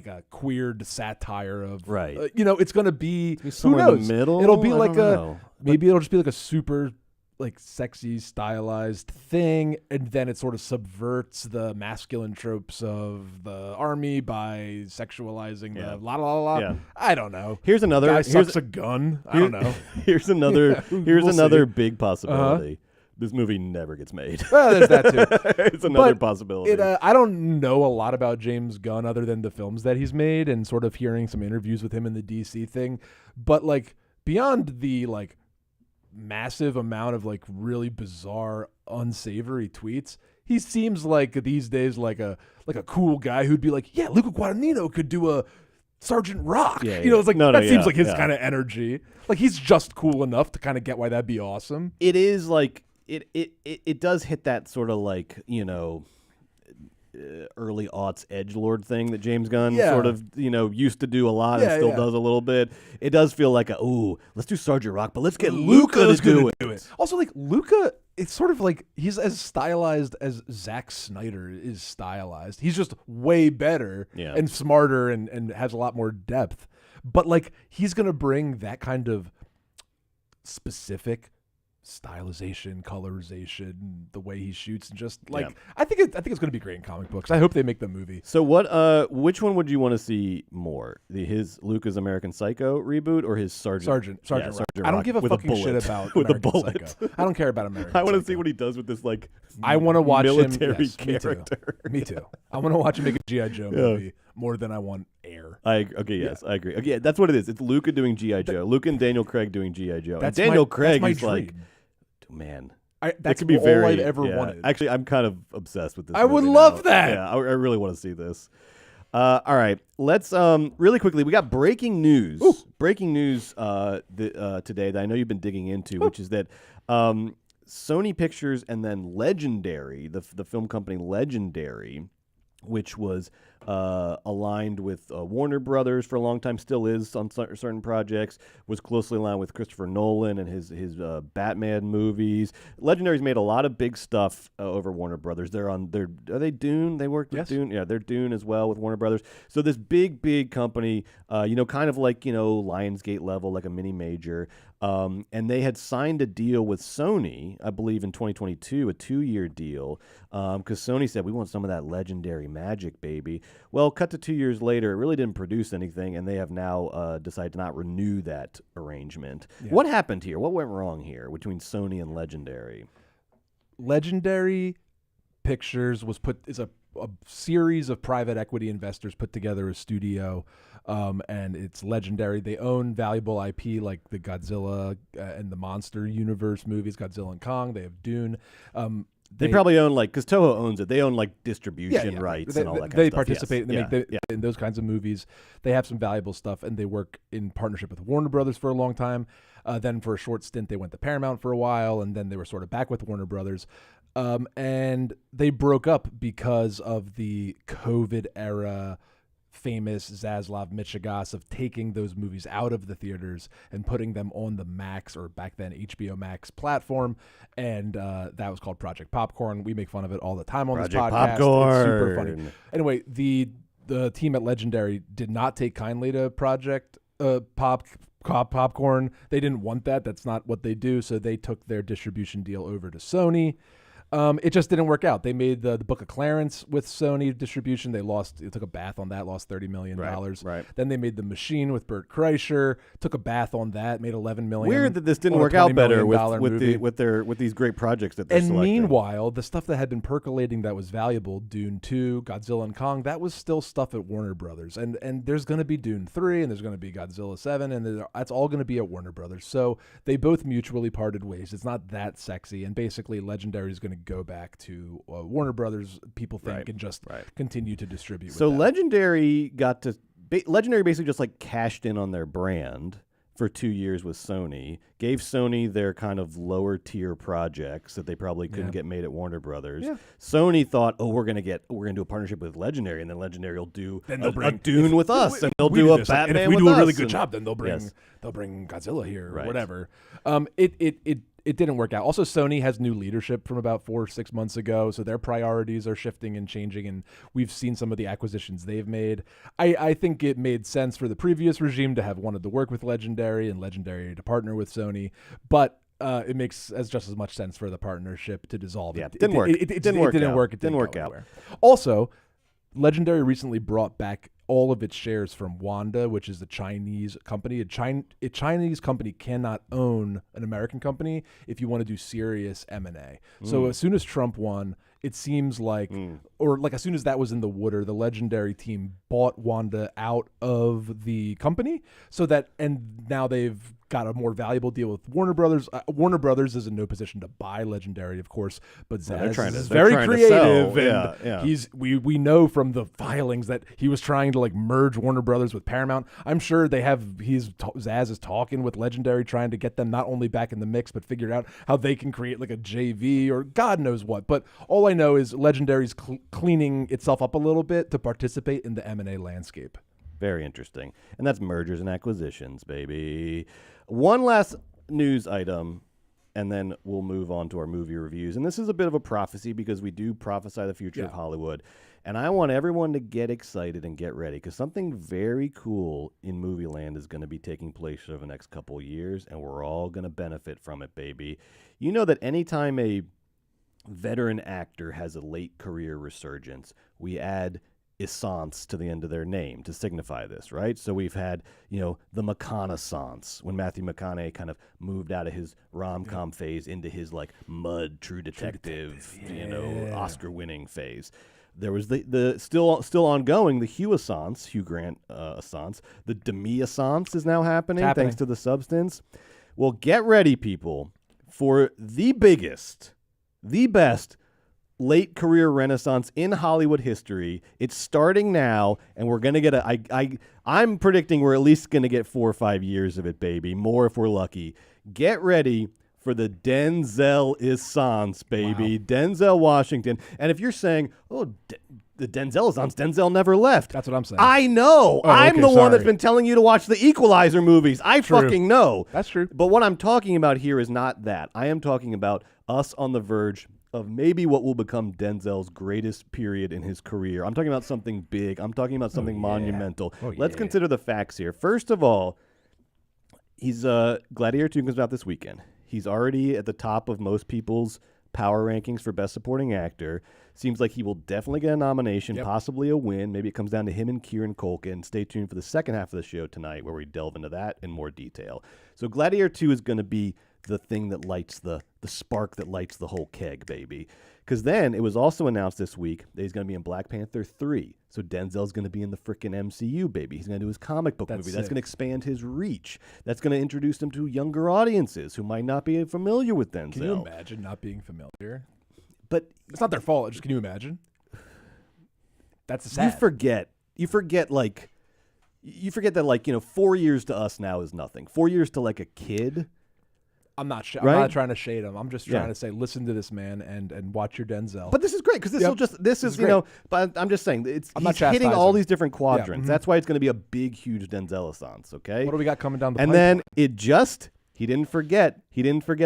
a queered satire of Right. It's gonna be who somewhere in the knows? middle? It'll be I like don't know. maybe it'll just be like a super like sexy stylized thing, and then it sort of subverts the masculine tropes of the army by sexualizing the la la la. Yeah. I don't know. Here's another. Guy sucks a gun. I don't know. Here's another. Here's we'll another see. big possibility. This movie never gets made. Well, there's that too. It's another But possibility. I don't know a lot about James Gunn other than the films that he's made and sort of hearing some interviews with him in the DC thing. But like beyond the like massive amount of like really bizarre, unsavory tweets, he seems like these days like a cool guy who'd be like, yeah, Luca Guadagnino could do a Sergeant Rock. Yeah, You know, it's like No, that seems yeah, like his yeah. kind of energy. Like he's just cool enough to kind of get why that'd be awesome. It is like it does hit that sort of like early aughts edgelord thing that James Gunn Yeah. sort of used to do a lot Yeah, and still yeah. does a little bit. It does feel like let's do Sergeant Rock, but let's get Luca to do it. Also, like Luca, it's sort of like he's as stylized as Zack Snyder is stylized. He's just way better Yeah. and smarter and has a lot more depth. But like he's gonna bring that kind of specific stylization, colorization, the way he shoots, and just like Yeah. I think it's going to be great in comic books. I hope they make the movie. So which one would you want to see more? His Luca's American Psycho reboot or his Sergeant Sergeant Yeah, Rock. Sergeant I don't Rock give a with fucking bullet. shit about with a American bullet. Psycho. I don't care about American I want to Psycho. see what he does with this like I want to watch military him. Yes, character. Me too. I want to watch him make a G.I. Joe movie more than I want Air. I agree. Okay, that's what it is. It's Luca doing G.I. Joe. Luca and Daniel Craig doing G.I. Joe. And That's Daniel my, Craig that's is my like, dream. man. That's it could be all very, I've ever wanted. Actually, I'm kind of obsessed with this. I would movie love now. that. Yeah, I really want to see this. All right, let's really quickly. We got breaking news. Ooh. Breaking news today that I know you've been digging into, which is that Sony Pictures and then Legendary, the film company Legendary, which was aligned with Warner Brothers for a long time, still is on certain projects, was closely aligned with Christopher Nolan and his Batman movies. Legendary's made a lot of big stuff over Warner Brothers. Are they Dune? They worked with Dune? Yeah, they're Dune as well with Warner Brothers. So this big company, kind of like, Lionsgate level, like a mini major. And they had signed a deal with Sony, I believe in 2022, a 2-year deal, because Sony said, we want some of that Legendary magic, baby. Well, cut to 2 years later, it really didn't produce anything, and they have now decided to not renew that arrangement. Yeah. What happened here? What went wrong here between Sony and Legendary? Legendary Pictures is a series of private equity investors put together a studio, and it's Legendary. They own valuable IP like the Godzilla and the Monster Universe movies, Godzilla and Kong. They have Dune. They probably own because Toho owns it. They own distribution rights and all that kind of stuff. They participate Yes. in those kinds of movies. They have some valuable stuff, and they work in partnership with Warner Brothers for a long time. Then for a short stint, they went to Paramount for a while, and then they were sort of back with Warner Brothers. And they broke up because of the COVID era famous Zaslav Michigas of taking those movies out of the theaters and putting them on the Max, or back then HBO Max platform, and that was called Project Popcorn. We make fun of it all the time on Project this podcast. Popcorn. It's super funny. Anyway, the team at Legendary did not take kindly to Project Popcorn. They didn't want that. That's not what they do. So they took their distribution deal over to Sony. It just didn't work out. They made the Book of Clarence with Sony distribution. They took a bath on that, lost $30 million. Right. Then they made The Machine with Burt Kreischer, took a bath on that, made $11 million. Weird that this didn't work out better with these great projects that they're selecting. selecting. Meanwhile, the stuff that had been percolating that was valuable, Dune 2, Godzilla and Kong, that was still stuff at Warner Brothers. And there's going to be Dune 3, and there's going to be Godzilla 7, and that's all going to be at Warner Brothers. So they both mutually parted ways. It's not that sexy, and basically Legendary is going to go back to Warner Brothers, people think, and just continue to distribute. So Legendary Legendary basically just cashed in on their brand for 2 years with Sony, gave Sony their kind of lower tier projects that they probably couldn't get made at Warner Brothers. Yeah. Sony thought, we're gonna do a partnership with Legendary, and then Legendary will do a Dune with us, and they'll do a Batman and if we with do a us, really good job, then they'll bring Godzilla here or whatever. It didn't work out. Also, Sony has new leadership from about 4 or 6 months ago, so their priorities are shifting and changing, and we've seen some of the acquisitions they've made. I think it made sense for the previous regime to have wanted to work with Legendary and Legendary to partner with Sony, but it makes just as much sense for the partnership to dissolve. Yeah, it didn't work. It didn't work out. Also, Legendary recently brought back all of its shares from Wanda, which is a Chinese company. A Chinese company cannot own an American company if you want to do serious M&A. So as soon as Trump won, it seems like, as soon as that was in the water, the Legendary team bought Wanda out of the company, and now they've got a more valuable deal with Warner Brothers. Warner Brothers is in no position to buy Legendary, of course, but Well, they're Zaz trying to- is they're very trying to creative, sell. and Yeah. he's we know from the filings that he was trying to like merge Warner Brothers with Paramount. I'm sure Zaz is talking with Legendary, trying to get them not only back in the mix, but figure out how they can create like a JV or God knows what. But all I know is Legendary's cleaning itself up a little bit to participate in the M&A landscape. Very interesting. And that's mergers and acquisitions, baby. One last news item, and then we'll move on to our movie reviews. And this is a bit of a prophecy because we do prophesy the future of Hollywood. And I want everyone to get excited and get ready because something very cool in movie land is going to be taking place over the next couple of years, and we're all going to benefit from it, baby. You know that anytime a veteran actor has a late career resurgence, we add essence to the end of their name to signify this, right? So we've had, the McConaissance when Matthew McConaughey kind of moved out of his rom-com phase into his like mud True Detective, Oscar-winning phase. There was the still ongoing the Hugh Grant essence. The Demi essence is now happening thanks to the substance. Well, get ready, people, for the biggest, the best late career renaissance in Hollywood history. It's starting now, and we're going to get I'm predicting we're at least going to get 4 or 5 years of it, baby. More if we're lucky. Get ready for the Denzel essence, baby. Wow. Denzel Washington. And if you're saying, the Denzel essence, Denzel never left. That's what I'm saying. I know. I'm the one that's been telling you to watch the Equalizer movies. I fucking know. That's true. But what I'm talking about here is not that. I am talking about us on the verge of maybe what will become Denzel's greatest period in his career. I'm talking about something big. I'm talking about something monumental. Let's consider the facts here. First of all, he's Gladiator 2 comes out this weekend. He's already at the top of most people's power rankings for Best Supporting Actor. Seems like he will definitely get a nomination, possibly a win. Maybe it comes down to him and Kieran Culkin. Stay tuned for the second half of the show tonight where we delve into that in more detail. So Gladiator 2 is going to be the thing that lights the spark that lights the whole keg, baby. Because then it was also announced this week that he's going to be in Black Panther 3. So Denzel's going to be in the freaking MCU, baby. He's going to do his comic book movie. That's going to expand his reach. That's going to introduce him to younger audiences who might not be familiar with Denzel. Can you imagine not being familiar? But it's not their fault. Just can you imagine? That's sad. You forget that 4 years to us now is nothing. 4 years to like a kid. I'm not trying to shade him. I'm just trying to say, listen to this man and watch your Denzel. But this is great because this is But I'm just saying he's hitting all these different quadrants. That's why it's going to be a big, huge Denzel-a-sance. Okay. What do we got coming down the pipeline? And then he didn't forget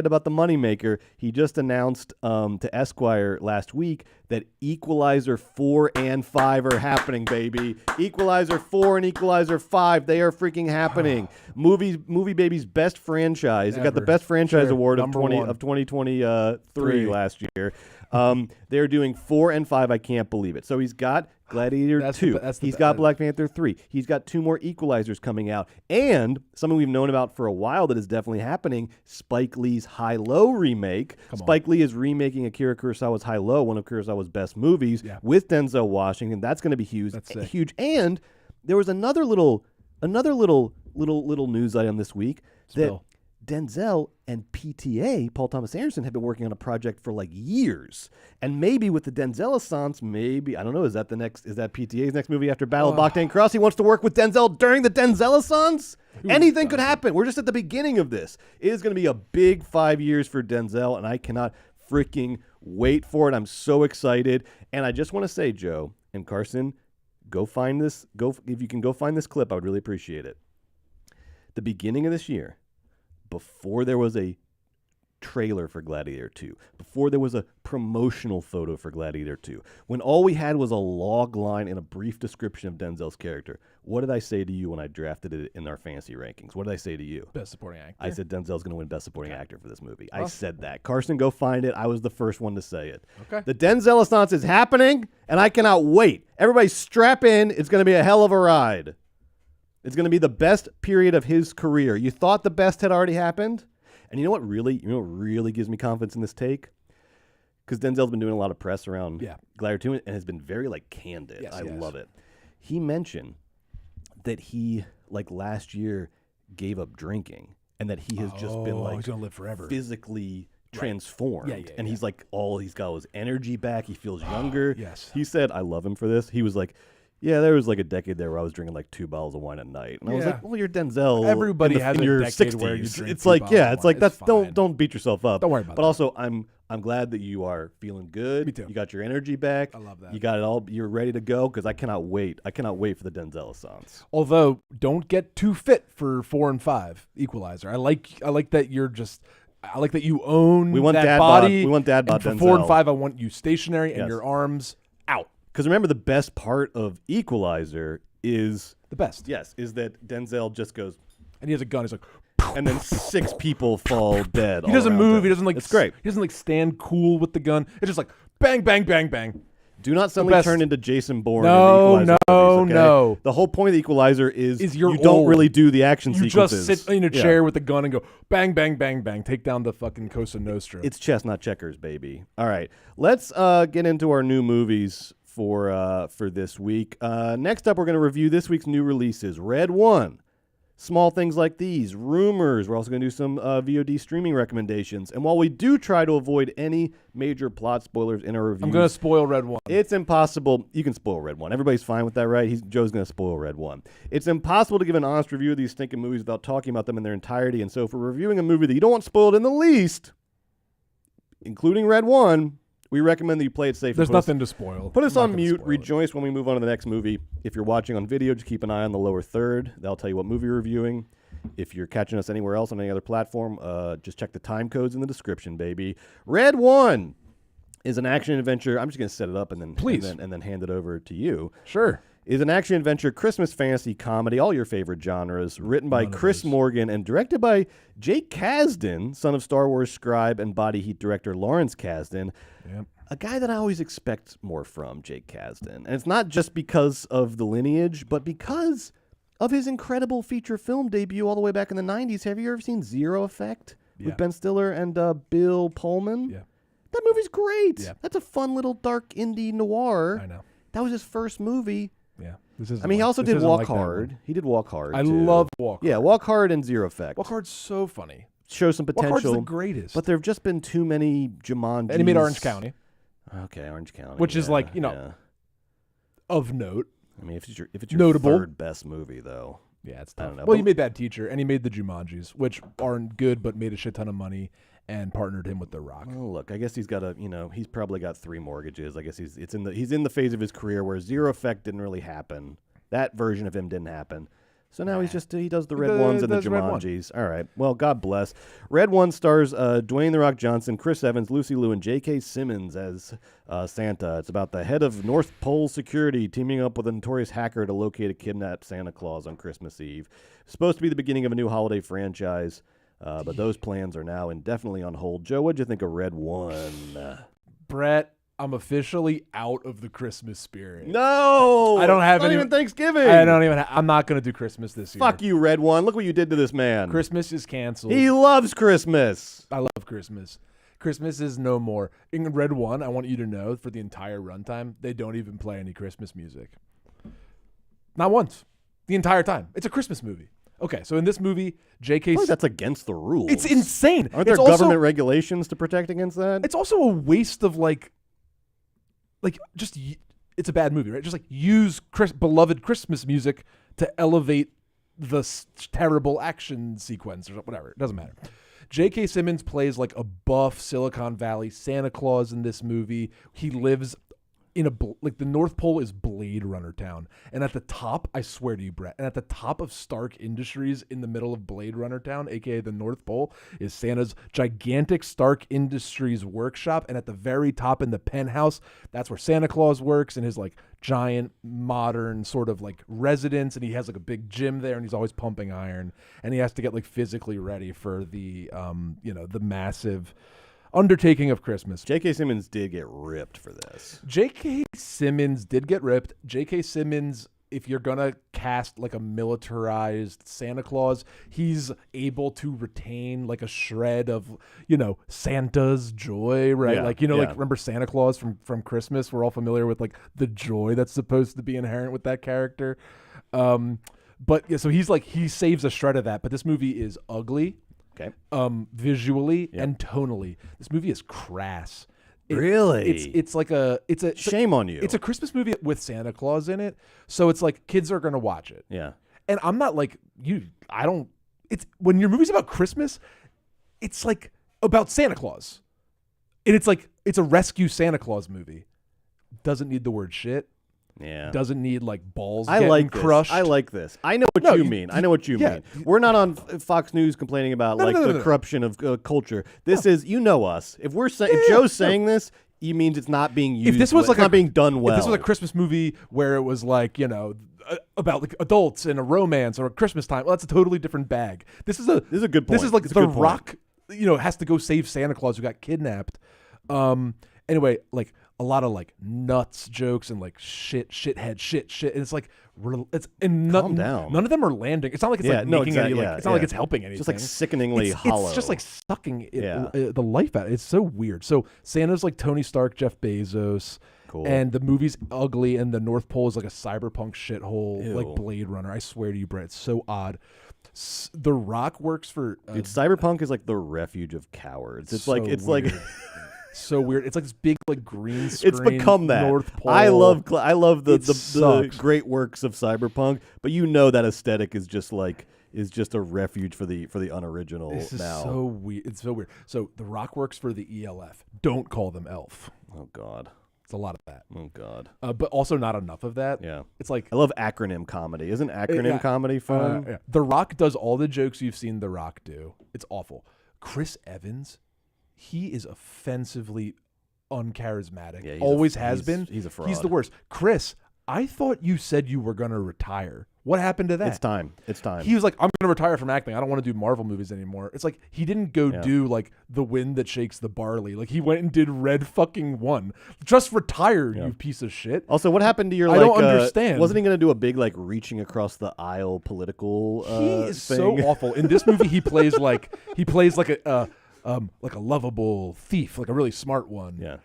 about the moneymaker. He just announced to Esquire last week that Equalizer 4 and 5 are happening, baby. Equalizer 4 and Equalizer 5, they are freaking happening. Movie Baby's best franchise. It got the best franchise award of 2023 last year. They're doing 4 and 5. I can't believe it. So he's got Gladiator 2. He's got Black Panther 3. He's got 2 more Equalizers coming out. And something we've known about for a while that is definitely happening, Spike Lee's High-Low remake. Spike Lee is remaking Akira Kurosawa's High-Low, one of Kurosawa's best movies, with Denzel Washington. That's going to be huge. Huge. And there was another little news item this week that Denzel and PTA, Paul Thomas Anderson, have been working on a project for like years. And maybe with the Denzel-a-sance, I don't know, is that PTA's next movie after Battle of Bactane Cross? He wants to work with Denzel during the Denzel-a-sance? Anything could happen. We're just at the beginning of this. It is going to be a big 5 years for Denzel, and I cannot freaking wait for it. I'm so excited. And I just want to say, Joe and Carson, if you can go find this clip, I would really appreciate it. The beginning of this year, before there was a trailer for Gladiator 2, before there was a promotional photo for Gladiator 2, when all we had was a log line and a brief description of Denzel's character, what did I say to you when I drafted it in our fantasy rankings? What did I say to you? Best Supporting Actor. I said Denzel's going to win Best Supporting Actor for this movie. I said that. Carson, go find it. I was the first one to say it. Okay. The Denzel-a-sance is happening, and I cannot wait. Everybody strap in. It's going to be a hell of a ride. It's going to be the best period of his career. You thought the best had already happened? And you know what really gives me confidence in this take? Because Denzel's been doing a lot of press around Gladiator 2 and has been very candid. I love it. He mentioned that he last year gave up drinking and that he has just been like he's gonna live forever. physically transformed. Yeah, and he's like, he's got his energy back. He feels younger. Yes. He said, I love him for this. He was like, yeah, there was like a decade there where I was drinking like 2 bottles of wine a night. And I was like, well, you're Denzel. Everybody has in a your decade 60s. where you drink It's 2 like, bottles of it's wine. like, that's, It's fine. don't beat yourself up. Don't worry about But that. also, I'm glad that you are feeling good. Me too. You got your energy back. I love that. You got it all. You're ready to go because I cannot wait. I cannot wait for the Denzel Assance. Although, don't get too fit for 4 and 5 Equalizer. I like that you're just. I like that you own We want that dad bod. body. We want dad bod and for 4 and Denzel. 5, I want you stationary and Yes. your arms out. Because remember, the best part of Equalizer is The best. is that Denzel just goes, And he has a gun. He's like, and then 6 people fall dead. he doesn't all around move. him. He doesn't like. It's great. He doesn't like stand cool with the gun. It's just like bang, bang, bang, bang. Do not suddenly best. turn into Jason Bourne. No, in the Equalizer no, movies, okay? no. The whole point of the Equalizer is you're you don't old. really do the action You sequences. just sit in a Yeah. chair with a gun and go bang, bang, bang, bang. Take down the fucking Cosa Nostra. It's chess, not checkers, baby. All right, let's get into our new movies for this week. Next up, we're going to review this week's new releases. Red One, Small Things Like These, Rumours. We're also going to do some VOD streaming recommendations. And while we do try to avoid any major plot spoilers in our reviews, I'm gonna spoil Red One. it's impossible. You can spoil Red One. Everybody's fine with that, right? Joe's going to spoil Red One. It's impossible to give an honest review of these stinking movies without talking about them in their entirety. And so if we're reviewing a movie that you don't want spoiled in the least, including Red One, we recommend that you play it safe. There's nothing to spoil. Put us I'm not on gonna mute. spoil it. Rejoice when we move on to the next movie. If you're watching on video, just keep an eye on the lower third. That'll tell you what movie you're reviewing. If you're catching us anywhere else on any other platform, just check the time codes in the description, baby. Red One is an action adventure. I'm just going to set it up and then Please. and then hand it over to you. Sure. Is an action adventure Christmas fantasy comedy, all your favorite genres, written by Chris Morgan and directed by Jake Kasdan, son of Star Wars scribe and Body Heat director Lawrence Kasdan. Yep. A guy that I always expect more from, Jake Kasdan. And it's not just because of the lineage, but because of his incredible feature film debut all the way back in the 90s. Have you ever seen Zero Effect Yeah. with Ben Stiller and Bill Pullman? Yeah. That movie's great. Yeah. That's a fun little dark indie noir. I know. That was his first movie. Yeah. This is. I mean, he also did Walk Hard. He did Walk Hard. I too. love Walk Hard. Yeah, Walk Hard and Zero Effect. Walk Hard's so funny. Show some Walk Hard's the potential. greatest. But there have just been too many Jumanjis. And he made Orange County, Okay, Orange County. which is like, yeah. of note. I mean, if it's your Notable. third best movie, though. Yeah, it's I tough. don't know, Well, but- he made Bad Teacher, and he made the Jumanjis, which aren't good, but made a shit ton of money and partnered him with The Rock. Well, look, I guess he's got he's probably got 3 mortgages. I guess he's in the phase of his career where Zero Effect didn't really happen. That version of him didn't happen. So now he does the Red Ones and the does Red One. Jumanjis. All right. Well, God bless. Red One stars Dwayne The Rock Johnson, Chris Evans, Lucy Liu, and J.K. Simmons as Santa. It's about the head of North Pole Security teaming up with a notorious hacker to locate a kidnapped Santa Claus on Christmas Eve. It's supposed to be the beginning of a new holiday franchise, but those plans are now indefinitely on hold. Joe, what'd you think of Red One? Brett, I'm officially out of the Christmas spirit. No, I don't have it's not any- even Thanksgiving. I don't even. I'm not going to do Christmas this year. Fuck you, Red One. Look what you did to this man. Christmas is canceled. He loves Christmas. I love Christmas. Christmas is no more. In Red One, I want you to know for the entire runtime, they don't even play any Christmas music. Not once. The entire time. It's a Christmas movie. Okay, so in this movie, J.K. I feel like that's against the rules. It's insane. Aren't there It's also- government regulations to protect against that? It's also a waste of it's a bad movie, right? Just like use beloved Christmas music to elevate the terrible action sequence or whatever. It doesn't matter. J.K. Simmons plays like a buff Silicon Valley Santa Claus in this movie. He lives in the North Pole is Blade Runner town. And at the top, I swear to you, Brett, and at the top of Stark Industries in the middle of Blade Runner town, aka the North Pole, is Santa's gigantic Stark Industries workshop. And at the very top in the penthouse, that's where Santa Claus works in his like giant modern sort of like residence. And he has like a big gym there and he's always pumping iron. And he has to get like physically ready for the, the massive undertaking of Christmas. J.K. Simmons did get ripped for this. J.K. Simmons did get ripped. J.K. Simmons, if you're going to cast like a militarized Santa Claus, he's able to retain like a shred of, Santa's joy, right? Yeah, like, yeah. remember Santa Claus from Christmas? We're all familiar with like the joy that's supposed to be inherent with that character. But yeah, so he saves a shred of that, but this movie is ugly. Okay. Visually and tonally. This movie is crass. Really? It's like a Shame on you. It's a Christmas movie with Santa Claus in it, so it's like kids are gonna watch it. Yeah. And I'm not like you. I don't. It's when your movie's about Christmas, it's like about Santa Claus, and it's like it's a rescue Santa Claus movie. Doesn't need the word shit. Yeah. Doesn't need like balls I getting like this. crushed. I like this. I know what you mean. I know what you mean. We're not on Fox News complaining about the corruption of culture. This is, you know us. If we're if Joe's saying this, he means it's not being used. If this was like not being done well. If this was a Christmas movie where it was like, you know, about like adults and a romance or a Christmas time, well, that's a totally different bag. This is a good point. This is like It's a The good point. Rock, you know, has to go save Santa Claus who got kidnapped. Anyway, like a lot of like nuts jokes and like shit, and it's like Calm down. None of them are landing. It's not like it's like making any like it's not like it's helping anything. Just like sickeningly hollow. It's just like sucking the life out. It's so weird. So Santa's like Tony Stark, Jeff Bezos. Cool. And the movie's ugly, and the North Pole is like a cyberpunk shithole, Ew. like Blade Runner. I swear to you, Brett, it's so odd. The Rock works for Dude, cyberpunk is like the refuge of cowards. It's so like weird. So weird. It's like this big like green screen. It's become that. North Pole. I love the sucks. great works of cyberpunk, but you know that aesthetic is just a refuge for the unoriginal This is now. so weird. It's so weird. So The Rock works for the ELF. Don't call them ELF. Oh God. It's a lot of that. Oh God. But also not enough of that. Yeah. It's like I love acronym comedy. Isn't acronym comedy fun? yeah. The Rock does all the jokes you've seen The Rock do. It's awful. Chris Evans, he is offensively uncharismatic. Yeah, Always has been. He's a fraud. He's the worst. Chris, I thought you said you were going to retire. What happened to that? It's time. It's time. He was like, I'm going to retire from acting. I don't want to do Marvel movies anymore. It's like he didn't go do like The Wind That Shakes the Barley. Like he went and did Red fucking One. Just retire, you piece of shit. Also, what happened to your I don't understand. Wasn't he going to do a big like reaching across the aisle political He is thing? so awful. In this movie, he plays like a lovable thief, like a really smart one. Yeah.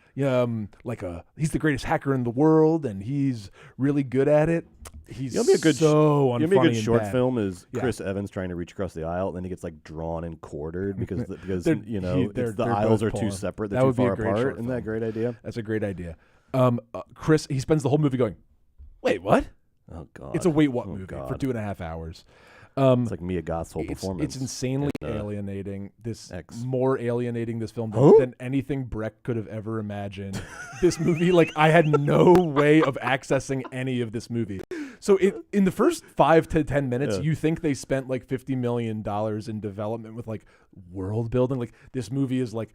He's the greatest hacker in the world, and he's really good at it. He's You know, be a good so you know, unfunny be a good and short bad. film is Chris Evans trying to reach across the aisle, and then he gets like drawn and quartered because the aisles are too pulling. separate. They're That too would be a far great apart. short Isn't that a film. great idea? That's a great idea. Chris, he spends the whole movie going, "Wait, what?" Oh God. It's a wait what Oh, movie God. for 2.5 hours. It's like Mia Goth's whole performance. It's insanely in, alienating. This X. more alienating this film Huh? than anything Breck could have ever imagined. This movie, like I had no way of accessing any of this movie. So in the first 5 to 10 minutes, you think they spent like $50 million in development with like world building. Like this movie is like,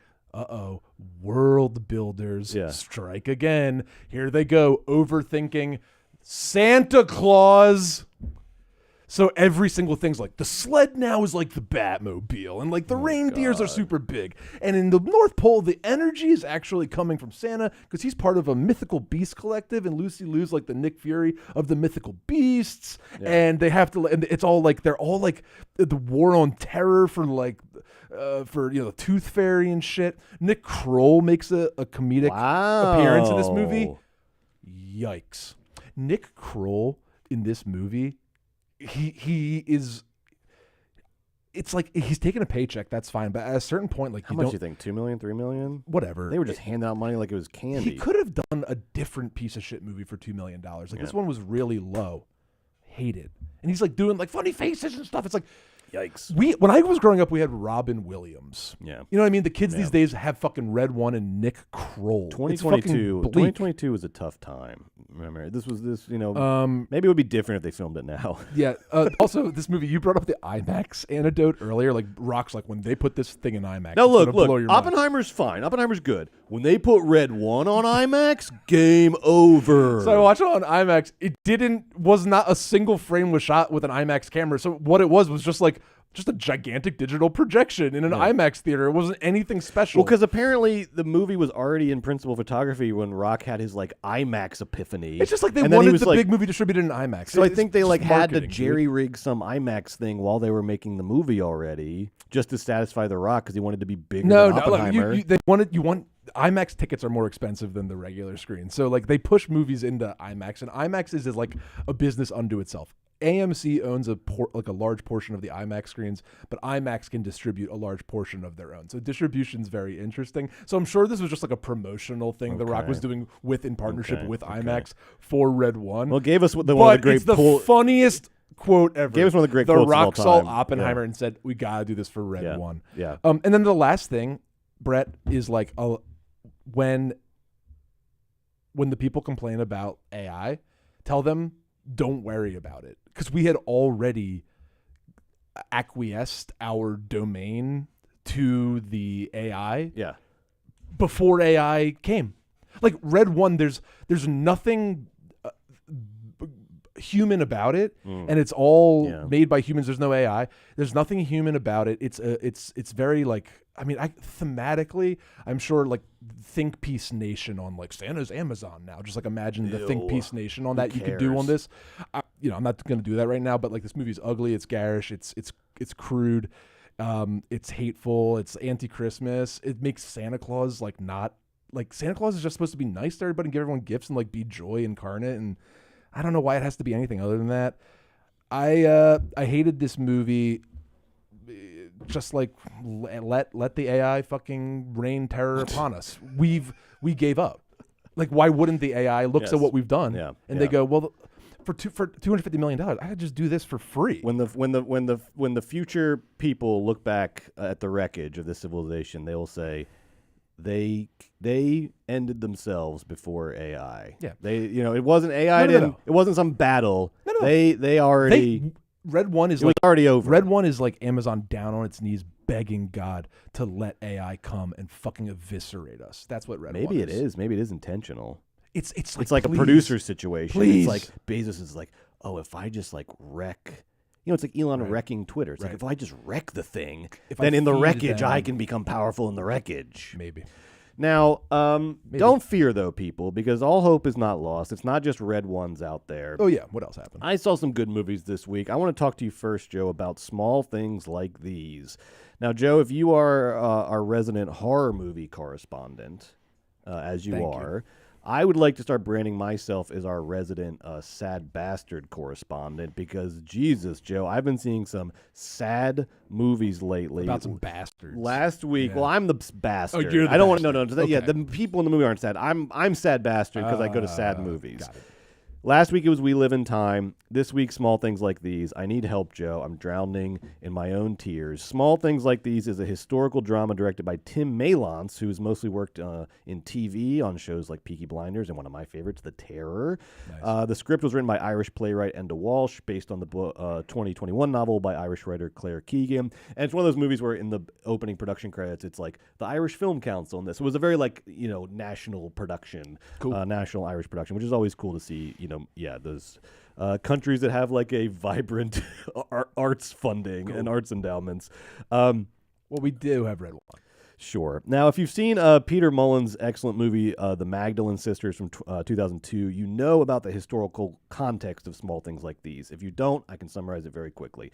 world builders strike again. Here they go, overthinking Santa Claus. So every single thing's like the sled now is like the Batmobile, and like the reindeers are super big. And in the North Pole, the energy is actually coming from Santa because he's part of a mythical beast collective, and Lucy Liu's like the Nick Fury of the mythical beasts. Yeah. And they have to, and it's all like they're all like the war on terror for like the Tooth Fairy and shit. Nick Kroll makes a comedic appearance in this movie. Yikes! Nick Kroll in this movie. He is. It's like he's taking a paycheck. That's fine, but at a certain point, like how much do you think? $2 million, $3 million? Whatever. They were just handing out money like it was candy. He could have done a different piece of shit movie for $2 million. Like this one was really low. Hated, and he's like doing like funny faces and stuff. It's like. Yikes. When I was growing up, we had Robin Williams. Yeah. You know what I mean? The kids these days have fucking Red One and Nick Kroll. 2022 was a tough time. Remember, maybe it would be different if they filmed it now. Yeah. Also, this movie, you brought up the IMAX anecdote earlier. Like, Rock's like, when they put this thing in IMAX. Now, look, blow your mind. Oppenheimer's fine. Oppenheimer's good. When they put Red One on IMAX, game over. So I watched it on IMAX. Was not a single frame was shot with an IMAX camera. So what it was just a gigantic digital projection in an IMAX theater. It wasn't anything special. Well, because apparently the movie was already in principal photography when Rock had his like IMAX epiphany. It's just like they wanted the big movie distributed in IMAX. So I think they like had to jerry rig some IMAX thing while they were making the movie already, just to satisfy the Rock because he wanted to be bigger than Oppenheimer. IMAX tickets are more expensive than the regular screen. So like they push movies into IMAX, and IMAX is like a business unto itself. AMC owns a large portion of the IMAX screens, but IMAX can distribute a large portion of their own. So distribution's very interesting. So I'm sure this was just like a promotional thing The Rock was doing in partnership with IMAX for Red One. Well, gave us one of the But great it's the funniest quote ever. Gave us one of the great The quotes of all Rock saw time. Oppenheimer and said, "We gotta do this for Red One." Yeah. And then the last thing, Brett, is like when the people complain about AI, tell them don't worry about it, because we had already acquiesced our domain to the AI before AI came. Like Red One, there's nothing human about it, and it's all made by humans. There's no AI. There's nothing human about it. It's very like, I mean, thematically, I'm sure like Think Peace Nation on like Santa's Amazon now. Just like imagine the Think Peace Nation on that you could do on this. I'm not going to do that right now, but like this movie's ugly. It's garish. It's crude. It's hateful. It's anti-Christmas. It makes Santa Claus like not like Santa Claus is just supposed to be nice to everybody and give everyone gifts and like be joy incarnate. And I don't know why it has to be anything other than that. I hated this movie. Just like let the AI fucking rain terror upon us. We gave up. Like, why wouldn't the AI looks at what we've done and they go, well, for $250 million, I could just do this for free. When the future people look back at the wreckage of this civilization, they will say they ended themselves before AI. Yeah, it wasn't AI. No. It wasn't some battle. No. They already. Red One is already over. Red One is like Amazon down on its knees begging God to let AI come and fucking eviscerate us. That's what Red One is. Maybe it is. Maybe it is intentional. It's like a producer situation. Please. It's like Bezos is like, oh, if I just like wreck, it's like Elon wrecking Twitter. It's like, if I just wreck the thing, then in the wreckage I can become powerful in the wreckage. Maybe. Now, don't fear though, people, because all hope is not lost. It's not just Red Ones out there. Oh yeah, what else happened? I saw some good movies this week. I want to talk to you first, Joe, about Small Things Like These. Now, Joe, if you are our resident horror movie correspondent, as you are, I would like to start branding myself as our resident sad bastard correspondent, because Jesus, Joe, I've been seeing some sad movies lately. About some bastards. Last week, well, I'm the bastard. Oh, you're the I don't want bastard. no. Okay. Yeah, the people in the movie aren't sad. I'm sad bastard because I go to sad movies. Got it. Last week it was We Live in Time. This week, Small Things Like These. I need help, Joe. I'm drowning in my own tears. Small Things Like These is a historical drama directed by Tim Malance, who's mostly worked in TV on shows like Peaky Blinders and one of my favorites, The Terror. Nice. The script was written by Irish playwright Enda Walsh, based on the 2021 novel by Irish writer Claire Keegan. And it's one of those movies where in the opening production credits, it's like the Irish Film Council in this. It was a very national production, national Irish production, which is always cool to see, those countries that have like a vibrant arts funding and arts endowments. Well, we do have Red One. Sure. Now, if you've seen Peter Mullen's excellent movie, The Magdalene Sisters from 2002, you know about the historical context of Small Things Like These. If you don't, I can summarize it very quickly.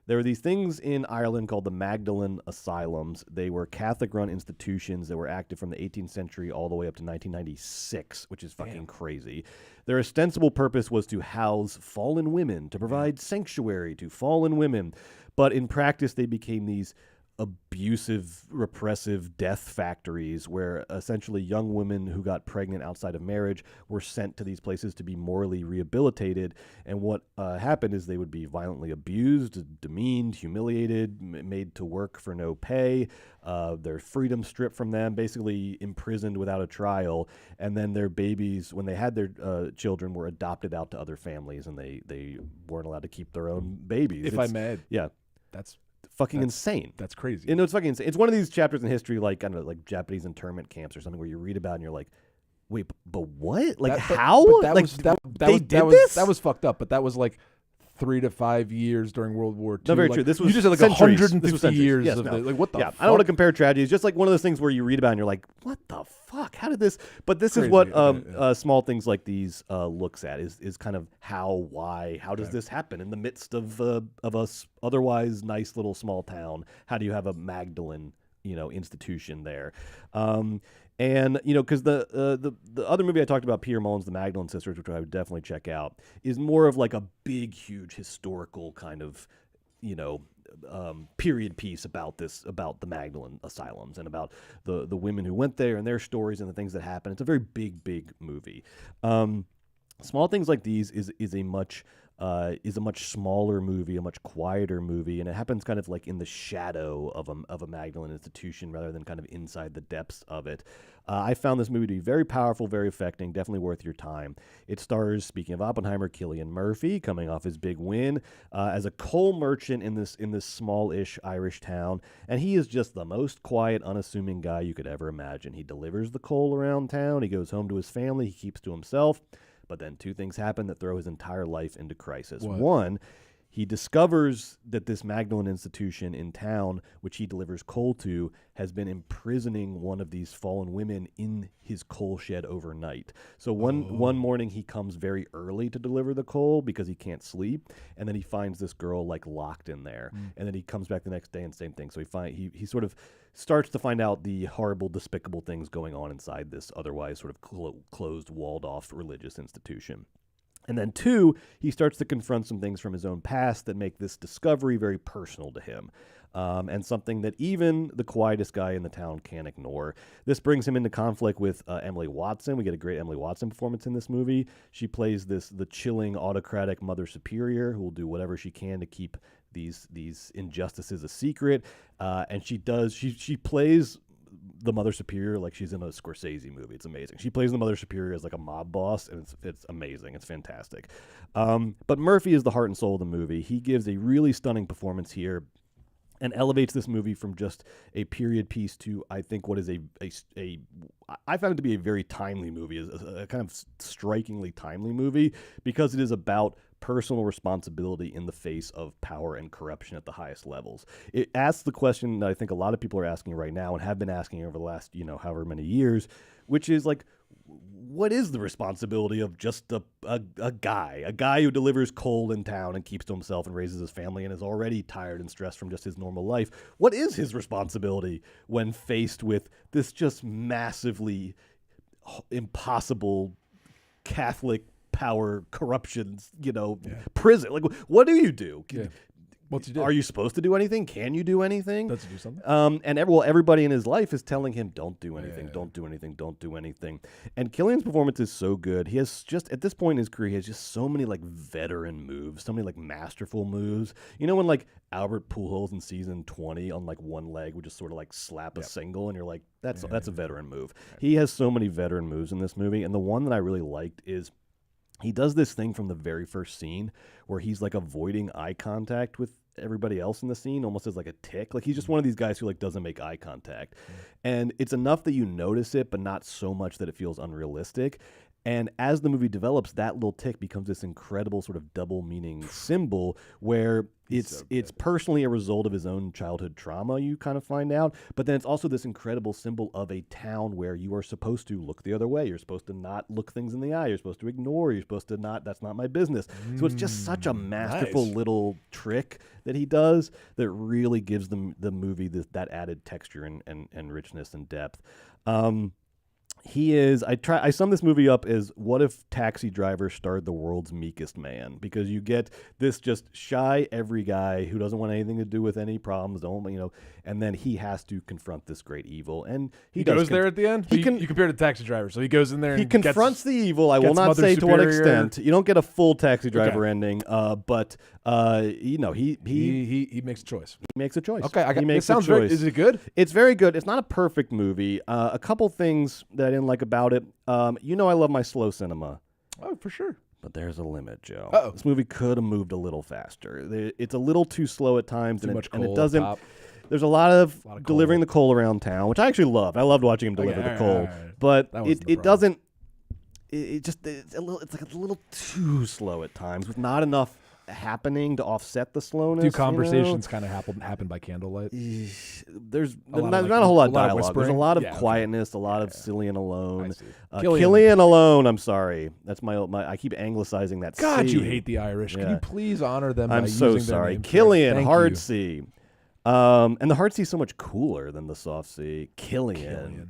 There were these things in Ireland called the Magdalene Asylums. They were Catholic-run institutions that were active from the 18th century all the way up to 1996, which is fucking crazy. Their ostensible purpose was to house fallen women, to provide sanctuary to fallen women. But in practice, they became these abusive, repressive death factories where essentially young women who got pregnant outside of marriage were sent to these places to be morally rehabilitated. And what happened is they would be violently abused, demeaned, humiliated, made to work for no pay, their freedom stripped from them, basically imprisoned without a trial. And then their babies, when they had their children, were adopted out to other families, and they weren't allowed to keep their own babies. If I may. Yeah. That's fucking insane. That's crazy. It's fucking insane. It's one of these chapters in history, like, I don't know, like Japanese internment camps or something, where you read about it and you're like, wait, but what? Like, how? That was fucked up, but that was like 3 to 5 years during World War II. No, very like, true. This was you just had like centuries. 150 years yes, of no. it. Like, what the fuck? I don't want to compare tragedies. Just like one of those things where you read about and you're like, what the fuck? How did this? But this is what Small Things Like These looks at, is kind of how, why, how does this happen in the midst of a otherwise nice little small town? How do you have a Magdalene institution there? And because the other movie I talked about, Peter Mullen's The Magdalene Sisters, which I would definitely check out, is more of like a big, huge historical kind of period piece about the Magdalene asylums and about the women who went there and their stories and the things that happened. It's a very big movie. Small Things Like These is a much smaller movie, a much quieter movie, and it happens kind of like in the shadow of a Magdalene institution rather than kind of inside the depths of it. I found this movie to be very powerful, very affecting, definitely worth your time. It stars, speaking of Oppenheimer, Cillian Murphy, coming off his big win as a coal merchant in this small-ish Irish town, and he is just the most quiet, unassuming guy you could ever imagine. He delivers the coal around town, he goes home to his family, he keeps to himself. But then two things happen that throw his entire life into crisis. What? One, he discovers that this Magdalene institution in town, which he delivers coal to, has been imprisoning one of these fallen women in his coal shed overnight. So one morning he comes very early to deliver the coal because he can't sleep, and then he finds this girl like locked in there. And then he comes back the next day and same thing. So he sort of starts to find out the horrible, despicable things going on inside this otherwise sort of closed, walled-off religious institution. And then two, he starts to confront some things from his own past that make this discovery very personal to him. And something that even the quietest guy in the town can't ignore. This brings him into conflict with Emily Watson. We get a great Emily Watson performance in this movie. She plays the chilling, autocratic mother superior who will do whatever she can to keep these injustices a secret. And she plays the mother superior like she's in a Scorsese movie. It's amazing. She plays the mother superior as like a mob boss, and it's amazing. It's fantastic. But Murphy is the heart and soul of the movie. He gives a really stunning performance here and elevates this movie from just a period piece to, I think, what is I found it to be a very timely movie, a kind of strikingly timely movie, because it is about personal responsibility in the face of power and corruption at the highest levels. It asks the question that I think a lot of people are asking right now and have been asking over the last, however many years, which is like, what is the responsibility of just a guy who delivers coal in town and keeps to himself and raises his family and is already tired and stressed from just his normal life? What is his responsibility when faced with this just massively impossible Catholic power corruption, prison? Like, what do you do? What's he do? Are you supposed to do anything? Can you do anything? Does he do something? And everybody in his life is telling him, don't do anything, Yeah. don't do anything, don't do anything. And Cillian's performance is so good. He has just, at this point in his career, he has just so many like veteran moves, so many like masterful moves. You know when like Albert Pujols in season 20 on like one leg would just sort of like slap a single, and you're like, that's a veteran move. Right. He has so many veteran moves in this movie, and the one that I really liked is he does this thing from the very first scene where he's like avoiding eye contact with everybody else in the scene, almost as like a tick. Like he's just one of these guys who like doesn't make eye contact. And it's enough that you notice it, but not so much that it feels unrealistic. And as the movie develops, that little tick becomes this incredible sort of double meaning symbol where it's personally a result of his own childhood trauma, you kind of find out, but then it's also this incredible symbol of a town where you are supposed to look the other way. You're supposed to not look things in the eye. You're supposed to ignore. You're supposed to not, that's not my business. So it's just such a masterful little trick that he does that really gives the movie that added texture and richness and depth. I sum this movie up as what if Taxi Driver starred the world's meekest man, because you get this just shy every guy who doesn't want anything to do with any problems, and then he has to confront this great evil, and he goes there at the end. You compared to Taxi Driver, so he goes in there. He and confronts the evil. I will not say to what extent. You don't get a full Taxi Driver ending, but he makes a choice. He makes a choice. Okay, it sounds very. Is it good? It's very good. It's not a perfect movie. A couple things that I didn't like about it. I love my slow cinema. Oh, for sure. But there's a limit, Joe. Uh-oh. This movie could have moved a little faster. It's a little too slow at times, and it doesn't. Top. There's a lot of delivering the coal around town, which I actually loved. I loved watching him deliver the coal, but it doesn't. It's like a little too slow at times, with not enough happening to offset the slowness. Do conversations kind of happen by candlelight? There's not a whole lot of dialogue. There's a lot of quietness, a lot of Cillian alone. Cillian alone. I'm sorry. That's my. I keep anglicizing that. God, C. you hate the Irish. Can you please honor them? I'm by so using sorry. Their name Cillian, hard C. And the hard C is so much cooler than the soft C. Cillian.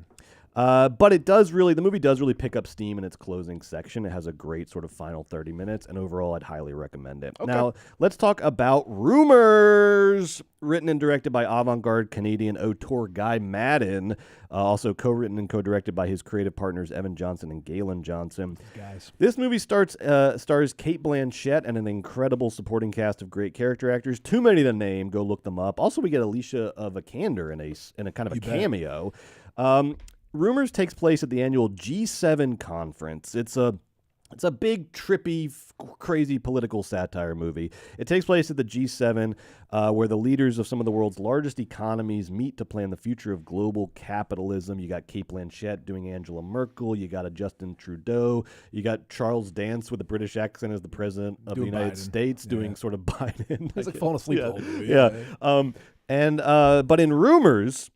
But the movie does really pick up steam in its closing section. It has a great sort of final 30 minutes, and overall, I'd highly recommend it. Okay. Now, let's talk about Rumours, written and directed by avant-garde Canadian auteur Guy Madden, also co-written and co-directed by his creative partners Evan Johnson and Galen Johnson. Guys. This movie stars Cate Blanchett and an incredible supporting cast of great character actors. Too many to name. Go look them up. Also, we get Alicia Vikander in a kind of a cameo. Rumours takes place at the annual G7 conference. It's a big, trippy, crazy political satire movie. It takes place at the G7, where the leaders of some of the world's largest economies meet to plan the future of global capitalism. You got Cate Blanchett doing Angela Merkel. You got a Justin Trudeau. You got Charles Dance with a British accent as the president of the United States doing sort of Biden. He's like falling asleep the whole movie. But in Rumours,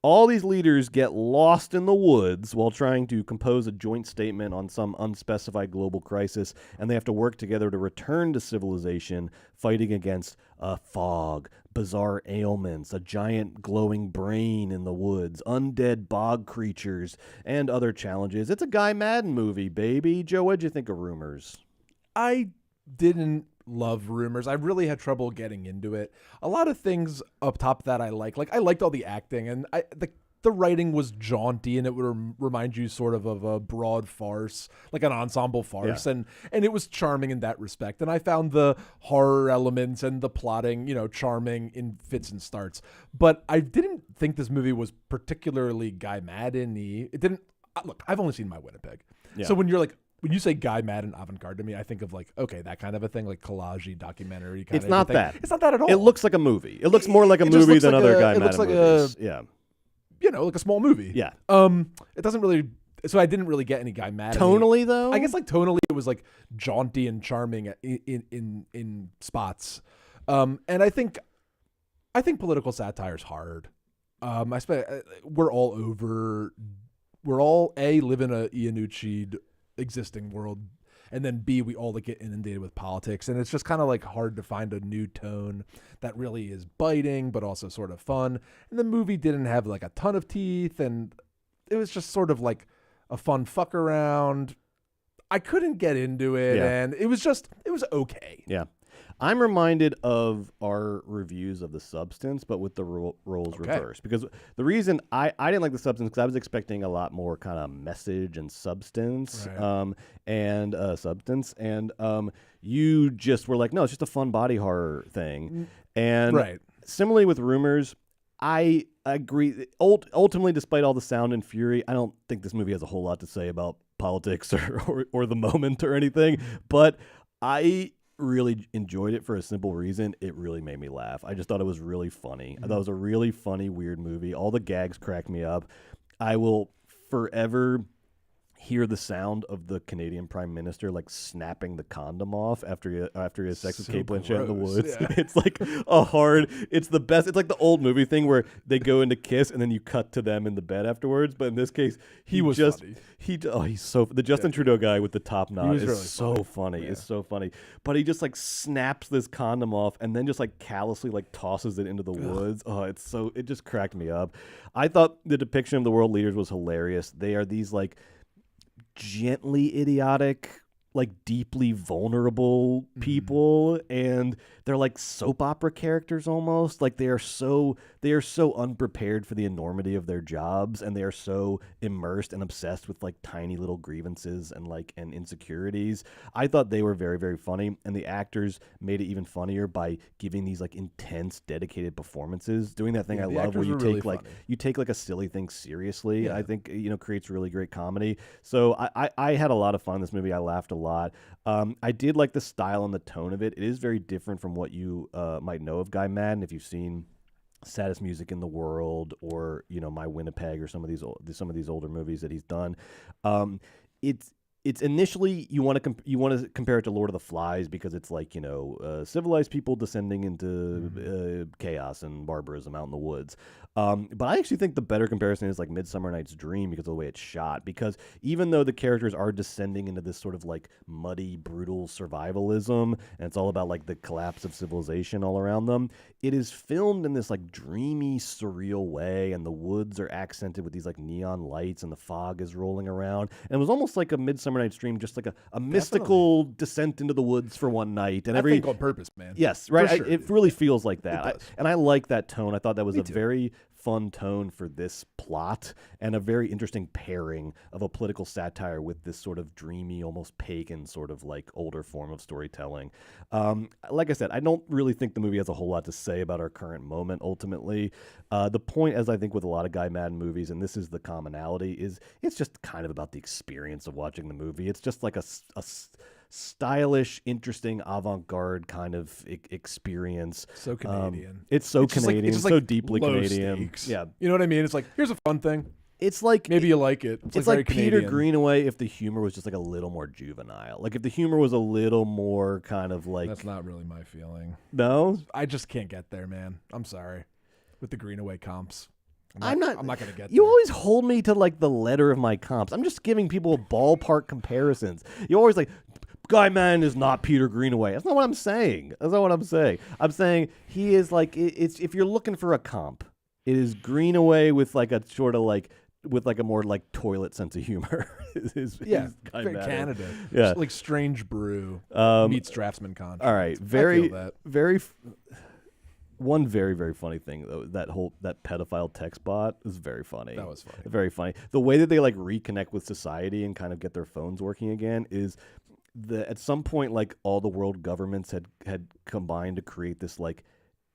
all these leaders get lost in the woods while trying to compose a joint statement on some unspecified global crisis, and they have to work together to return to civilization, fighting against fog, bizarre ailments, a giant glowing brain in the woods, undead bog creatures, and other challenges. It's a Guy Madden movie, baby. Joe, what'd you think of Rumours? I didn't love Rumours. I really had trouble getting into it. A lot of things up top that I like I liked all the acting, and the writing was jaunty, and it would remind you sort of a broad farce, like an ensemble farce, and it was charming in that respect. And I found the horror elements and the plotting, charming in fits and starts. But I didn't think this movie was particularly Guy Madden-y. It didn't look. I've only seen My Winnipeg, so when you say Guy Madden avant-garde to me, I think of that kind of a thing, like collage documentary kind It's of not thing. that. It's not that at all. It looks like a movie. It looks more like a It just movie looks than like other Guy it Madden looks like movies. like a small movie. Yeah. It doesn't really. So I didn't really get any Guy Madden. Tonally, though? I guess tonally it was like jaunty and charming in spots. And I think political satire is hard. We're all live in a Iannucci'd existing world, and then B, we all get inundated with politics, and it's just kind of like hard to find a new tone that really is biting but also sort of fun. And the movie didn't have like a ton of teeth, and it was just sort of like a fun fuck around. I couldn't get into it, and it was okay. Yeah. I'm reminded of our reviews of The Substance, but with the roles reversed. Because the reason I didn't like The Substance, because I was expecting a lot more kind of message and substance, you just were like, no, it's just a fun body horror thing. And similarly with Rumours, I agree. Ultimately, despite all the sound and fury, I don't think this movie has a whole lot to say about politics or the moment or anything. But I really enjoyed it for a simple reason. It really made me laugh. I just thought it was really funny. I thought it was a really funny, weird movie. All the gags cracked me up. I will forever hear the sound of the Canadian Prime Minister like snapping the condom off after he has sex with Cate Blanchett in the woods. Yeah. It's like it's the best. It's like the old movie thing where they go into kiss and then you cut to them in the bed afterwards. But in this case, he's so the Justin Trudeau guy with the top knot is really so funny. Yeah. It's so funny. But he just like snaps this condom off and then just like callously like tosses it into the woods. Oh, it just cracked me up. I thought the depiction of the world leaders was hilarious. They are these like gently idiotic, like deeply vulnerable people, and they're like soap opera characters almost. Like they are so unprepared for the enormity of their jobs, and they are so immersed and obsessed with like tiny little grievances and insecurities. I thought they were very, very funny, and the actors made it even funnier by giving these like intense, dedicated performances, doing that thing I love where you take like a silly thing seriously. I think creates really great comedy. So I had a lot of fun in this movie. I laughed a lot. I did like the style and the tone of it. It is very different from what you might know of Guy Madden if you've seen Saddest Music in the World or My Winnipeg or some of these older movies that he's done. it's initially you want to compare it to Lord of the Flies because it's like civilized people descending into chaos and barbarism out in the woods. But I actually think the better comparison is like Midsummer Night's Dream because of the way it's shot. Because even though the characters are descending into this sort of like muddy, brutal survivalism, and it's all about like the collapse of civilization all around them, it is filmed in this like dreamy, surreal way, and the woods are accented with these like neon lights, and the fog is rolling around. And it was almost like a Midsummer Night's Dream, just like a mystical descent into the woods for one night. And I think on purpose, man. Yes, right. For sure. It really feels like that. And I like that tone. I thought that was Me too. very fun tone for this plot and a very interesting pairing of a political satire with this sort of dreamy, almost pagan sort of like older form of storytelling. Like I said, I don't really think the movie has a whole lot to say about our current moment ultimately. The point, as I think with a lot of Guy Madden movies, and this is the commonality, is it's just kind of about the experience of watching the movie. It's just like a stylish, interesting, avant-garde kind of experience. So Canadian. It's so It's just like- Canadian, it's just so like deeply low Canadian. stakes. Yeah, You know what I mean? It's like, here's a fun thing. it's like Maybe you like it. it's very like Peter Canadian. Greenaway if the humor was just like a little more juvenile. Like if the humor was a little more kind of like That's not really my feeling. no. I just can't get there, man. I'm sorry. With the Greenaway comps. I'm not going to get You there. always hold me to like the letter of my comps. I'm just giving people ballpark comparisons. You always like Guy Madden is not Peter Greenaway. That's not what I'm saying. That's not what I'm saying. I'm saying he is like it's if you're looking for a comp, it is Greenaway with like a sort of like with like a more like toilet sense of humor. is Yeah, Guy very Madden. Canada. Yeah. Just like Strange Brew meets Draftsman Con. All right, I very feel that. very. One very, very funny thing though, that pedophile text bot is very funny. That was funny. Very funny. The way that they like reconnect with society and kind of get their phones working again is at some point like all the world governments had combined to create this like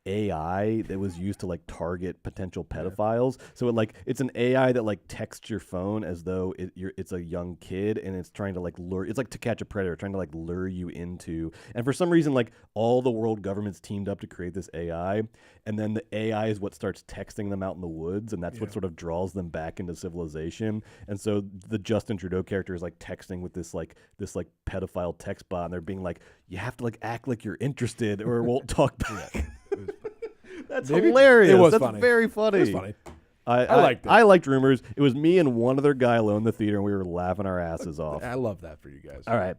AI that was used to like target potential pedophiles. So it's an AI that like texts your phone as though it's a young kid, and it's trying to like lure. It's like To Catch a Predator, trying to like lure you into. And for some reason, like all the world governments teamed up to create this AI, and then the AI is what starts texting them out in the woods, and that's what sort of draws them back into civilization. And so the Justin Trudeau character is like texting with this pedophile text bot, and they're being like, you have to like act like you're interested, or it won't talk back. That's Maybe? hilarious. It was That's funny. very funny. It was funny. I liked it. I liked Rumours. It was me and one other guy alone in the theater, and we were laughing our asses off. I love that for you guys. All right.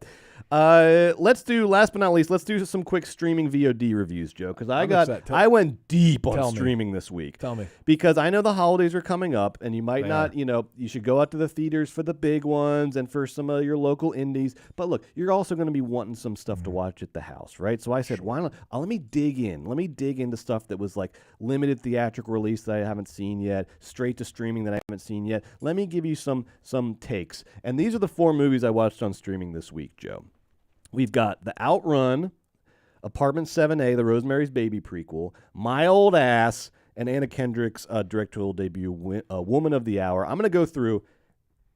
Let's do, last but not least, let's do some quick streaming VOD reviews, Joe, because I'm upset. I went deep on Tell me. streaming this week. Tell me. Because I know the holidays are coming up, and you might They not, are. you should go out to the theaters for the big ones and for some of your local indies. But look, you're also going to be wanting some stuff to watch at the house, right? So I said, why not? Let me dig in. Let me dig into stuff that was like limited theatrical release that I haven't seen yet, straight to streaming that I haven't seen yet. Let me give you some takes. And these are the 4 movies I watched on streaming this week, Joe. We've got The Outrun, Apartment 7A, the Rosemary's Baby prequel, My Old Ass, and Anna Kendrick's directorial debut, Woman of the Hour. I'm going to go through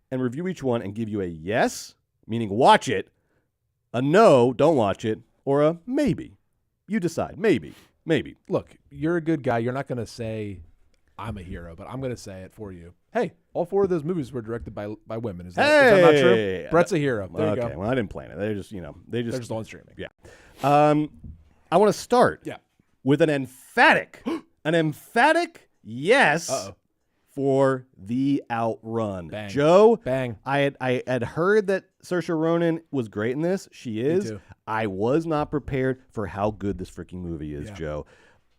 and review each one and give you a yes, meaning watch it, a no, don't watch it, or a maybe. You decide. Maybe. Look, you're a good guy. You're not going to say I'm a hero, but I'm going to say it for you. Hey, all 4 of those movies were directed by women. Is that not true? Hey! Brett's a hero. There you Okay, go. well, I didn't plan it. They're just on streaming. Yeah. I want to start Yeah. with an emphatic yes Uh-oh. for The Outrun. Bang. Joe, Bang. I had heard that Saoirse Ronan was great in this. She is. too. I was not prepared for how good this freaking movie is, Yeah. Joe.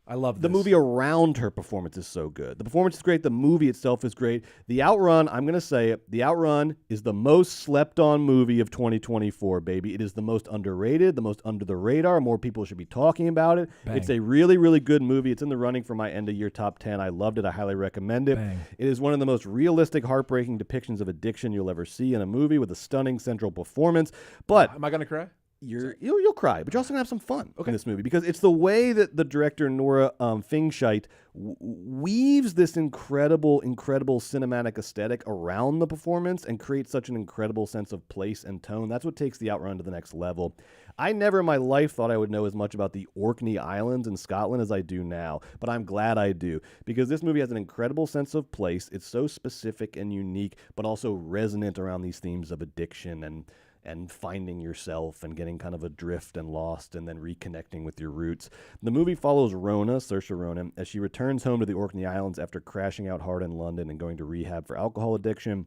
I love The this. movie around her performance is so good. The performance is great. The movie itself is great. The Outrun, I'm going to say it, The Outrun is the most slept-on movie of 2024, baby. It is the most underrated, the most under the radar. More people should be talking about it. Bang. It's a really, really good movie. It's in the running for my end-of-year top 10. I loved it. I highly recommend it. Bang. It is one of the most realistic, heartbreaking depictions of addiction you'll ever see in a movie with a stunning central performance. But Am I going to cry? you'll cry, but you're also gonna have some fun in this movie because it's the way that the director Nora Fingscheit weaves this incredible cinematic aesthetic around the performance and creates such an incredible sense of place and tone. That's what takes The Outrun to the next level. I never in my life thought I would know as much about the Orkney Islands in Scotland as I do now, but I'm glad I do because this movie has an incredible sense of place. It's so specific and unique, but also resonant around these themes of addiction and and finding yourself and getting kind of adrift and lost and then reconnecting with your roots. The movie follows Rona, Saoirse Ronan, as she returns home to the Orkney Islands after crashing out hard in London and going to rehab for alcohol addiction.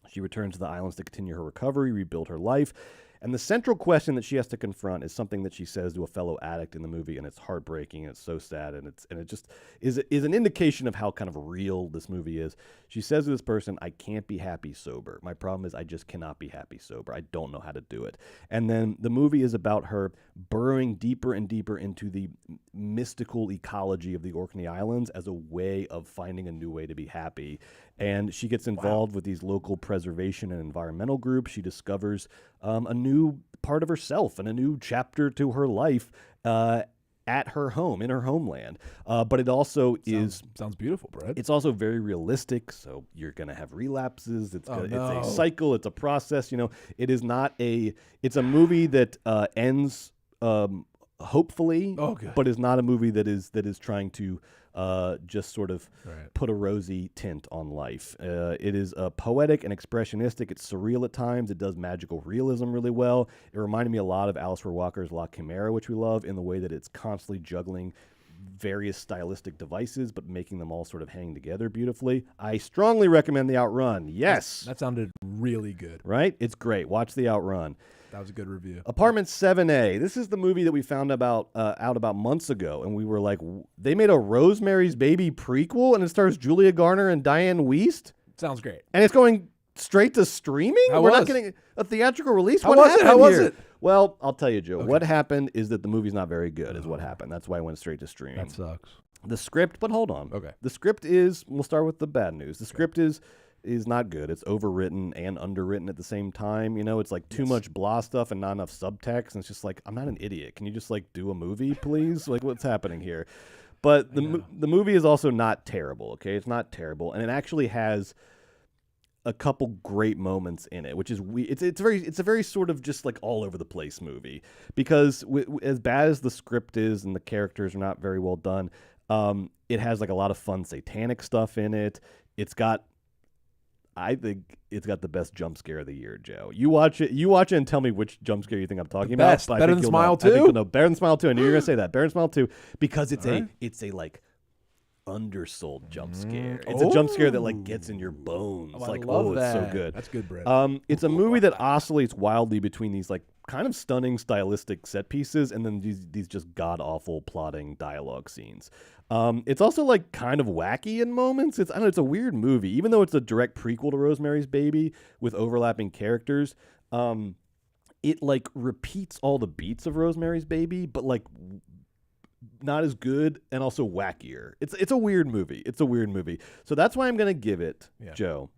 She returns to the islands to continue her recovery, rebuild her life. And the central question that she has to confront is something that she says to a fellow addict in the movie, and it's heartbreaking, and it's so sad, and it just is an indication of how kind of real this movie is. She says to this person, "I can't be happy sober. My problem is I just cannot be happy sober. I don't know how to do it." And then the movie is about her burrowing deeper and deeper into the mystical ecology of the Orkney Islands as a way of finding a new way to be happy. And she gets involved with these local preservation and environmental groups. She discovers a new part of herself and a new chapter to her life at her home, in her homeland. But it also sounds beautiful, Brett. It's also very realistic. So you're going to have relapses. It's a cycle. It's a process. It is not it's a movie that ends hopefully, but is not a movie that is trying to just sort of put a rosy tint on life. It is poetic and expressionistic. It's surreal at times. It does magical realism really well. It reminded me a lot of Alistair Walker's La Chimera, which we love, in the way that it's constantly juggling various stylistic devices, but making them all sort of hang together beautifully. I strongly recommend The Outrun. Yes. That sounded really good. Right? It's great. Watch The Outrun. That was a good review. Apartment 7A. This is the movie that we found out about months ago, and we were like, they made a Rosemary's Baby prequel, and it stars Julia Garner and Diane Wiest. Sounds great. And it's going straight to streaming? We're not getting a theatrical release? How was it? Well, I'll tell you, Joe. Okay. What happened is that the movie's not very good, is what happened. That's why it went straight to streaming. That sucks. The script, but hold on. Okay. The script we'll start with the bad news. The script is not good. It's overwritten and underwritten at the same time. It's like too much blah stuff and not enough subtext. And it's just like, I'm not an idiot. Can you just do a movie, please? What's happening here? But the movie is also not terrible. Okay, it's not terrible, and it actually has a couple great moments in it, which is it's a very sort of just all over the place movie, because as bad as the script is and the characters are not very well done, it has a lot of fun satanic stuff in it. I think it's got the best jump scare of the year, Joe. You watch it and tell me which jump scare you think I'm talking about. Better than Smile 2? I think you'll know. Better than Smile 2. I knew you were going to say that. Better than Smile 2, because it's a undersold jump scare. It's a jump scare that gets in your bones. I love that. It's so good. That's good, Brett. It's a movie that oscillates wildly between these kind of stunning stylistic set pieces and then these just god awful plotting dialogue scenes. It's also kind of wacky in moments. It's a weird movie, even though it's a direct prequel to Rosemary's Baby with overlapping characters. It repeats all the beats of Rosemary's Baby, but not as good and also wackier. It's a weird movie. So that's why I'm going to give it, Joe.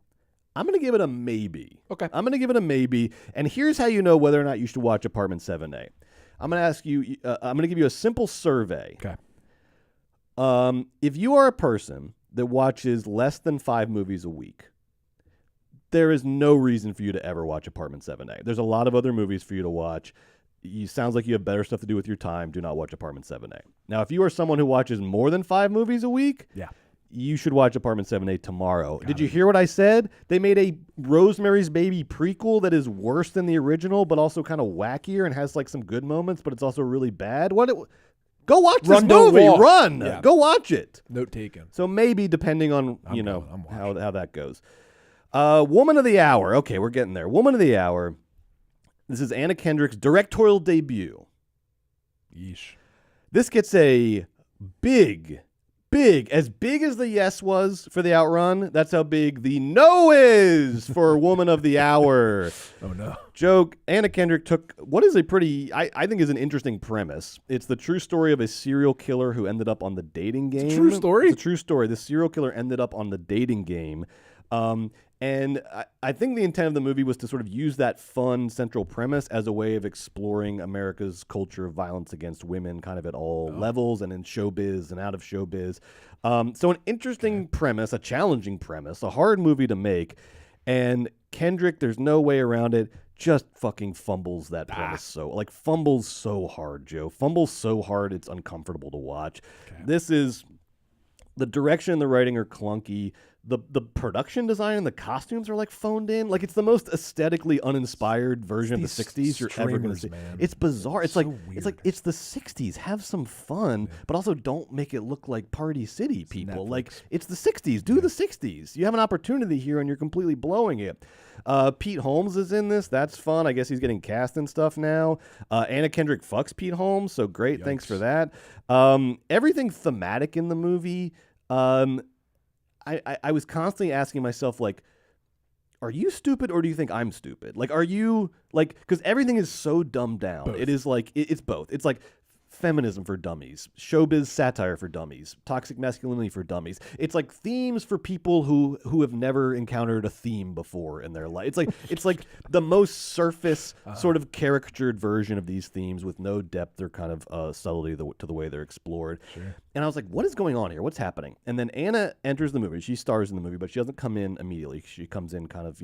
I'm going to give it a maybe. Okay. I'm going to give it a maybe. And here's how you know whether or not you should watch Apartment 7A. I'm going to ask you, I'm going to give you a simple survey. Okay. If you are a person that watches less than 5 movies a week, there is no reason for you to ever watch Apartment 7A. There's a lot of other movies for you to watch. Sounds like you have better stuff to do with your time. Do not watch Apartment 7A. Now, if you are someone who watches more than 5 movies a week, you should watch Apartment 7A tomorrow. Did you hear what I said? They made a Rosemary's Baby prequel that is worse than the original, but also kind of wackier and has some good moments, but it's also really bad. Go watch this movie. Run. Yeah. Go watch it. Note taken. So maybe, depending on how that goes. Woman of the Hour. Okay, we're getting there. Woman of the Hour. This is Anna Kendrick's directorial debut. Yeesh. This gets a big, as big as the yes was for The Outrun, that's how big the no is for Woman of the Hour. Oh, no. Joe, Anna Kendrick took what is a pretty, I think is an interesting premise. It's the true story of a serial killer who ended up on the dating game. It's a true story? It's a true story. The serial killer ended up on the dating game. And I think the intent of the movie was to sort of use that fun central premise as a way of exploring America's culture of violence against women kind of at all levels and in showbiz and out of showbiz. So an interesting premise, a challenging premise, a hard movie to make. And Kendrick, there's no way around it, just fucking fumbles that premise fumbles so hard, Joe. Fumbles so hard it's uncomfortable to watch. Okay. This is... The direction and the writing are clunky. the production design and the costumes are like phoned in. Like it's the most aesthetically uninspired version of the '60s you're ever going to see. Man. It's bizarre. It's So like weird. it's the '60s. Have some fun, but also don't make it look like Party City, people. Like Netflix. it's the '60s. Do the '60s. You have an opportunity here, and you're completely blowing it. Pete Holmes is in this. That's fun. I guess he's getting cast and stuff now. Anna Kendrick fucks Pete Holmes, so great. Thanks for that. Everything thematic in the movie. I was constantly asking myself, like, are you stupid or do you think I'm stupid? Like, are you, like, because everything is so dumbed down. Both. It is like, it's both. It's like feminism for dummies, showbiz satire for dummies, toxic masculinity for dummies. It's like themes for people who have never encountered a theme before in their life. It's like the most surface sort of caricatured version of these themes with no depth or kind of subtlety to the way they're explored. Sure. And I was like, what is going on here? What's happening? And then Anna enters the movie. She stars in the movie, but she doesn't come in immediately. She comes in kind of,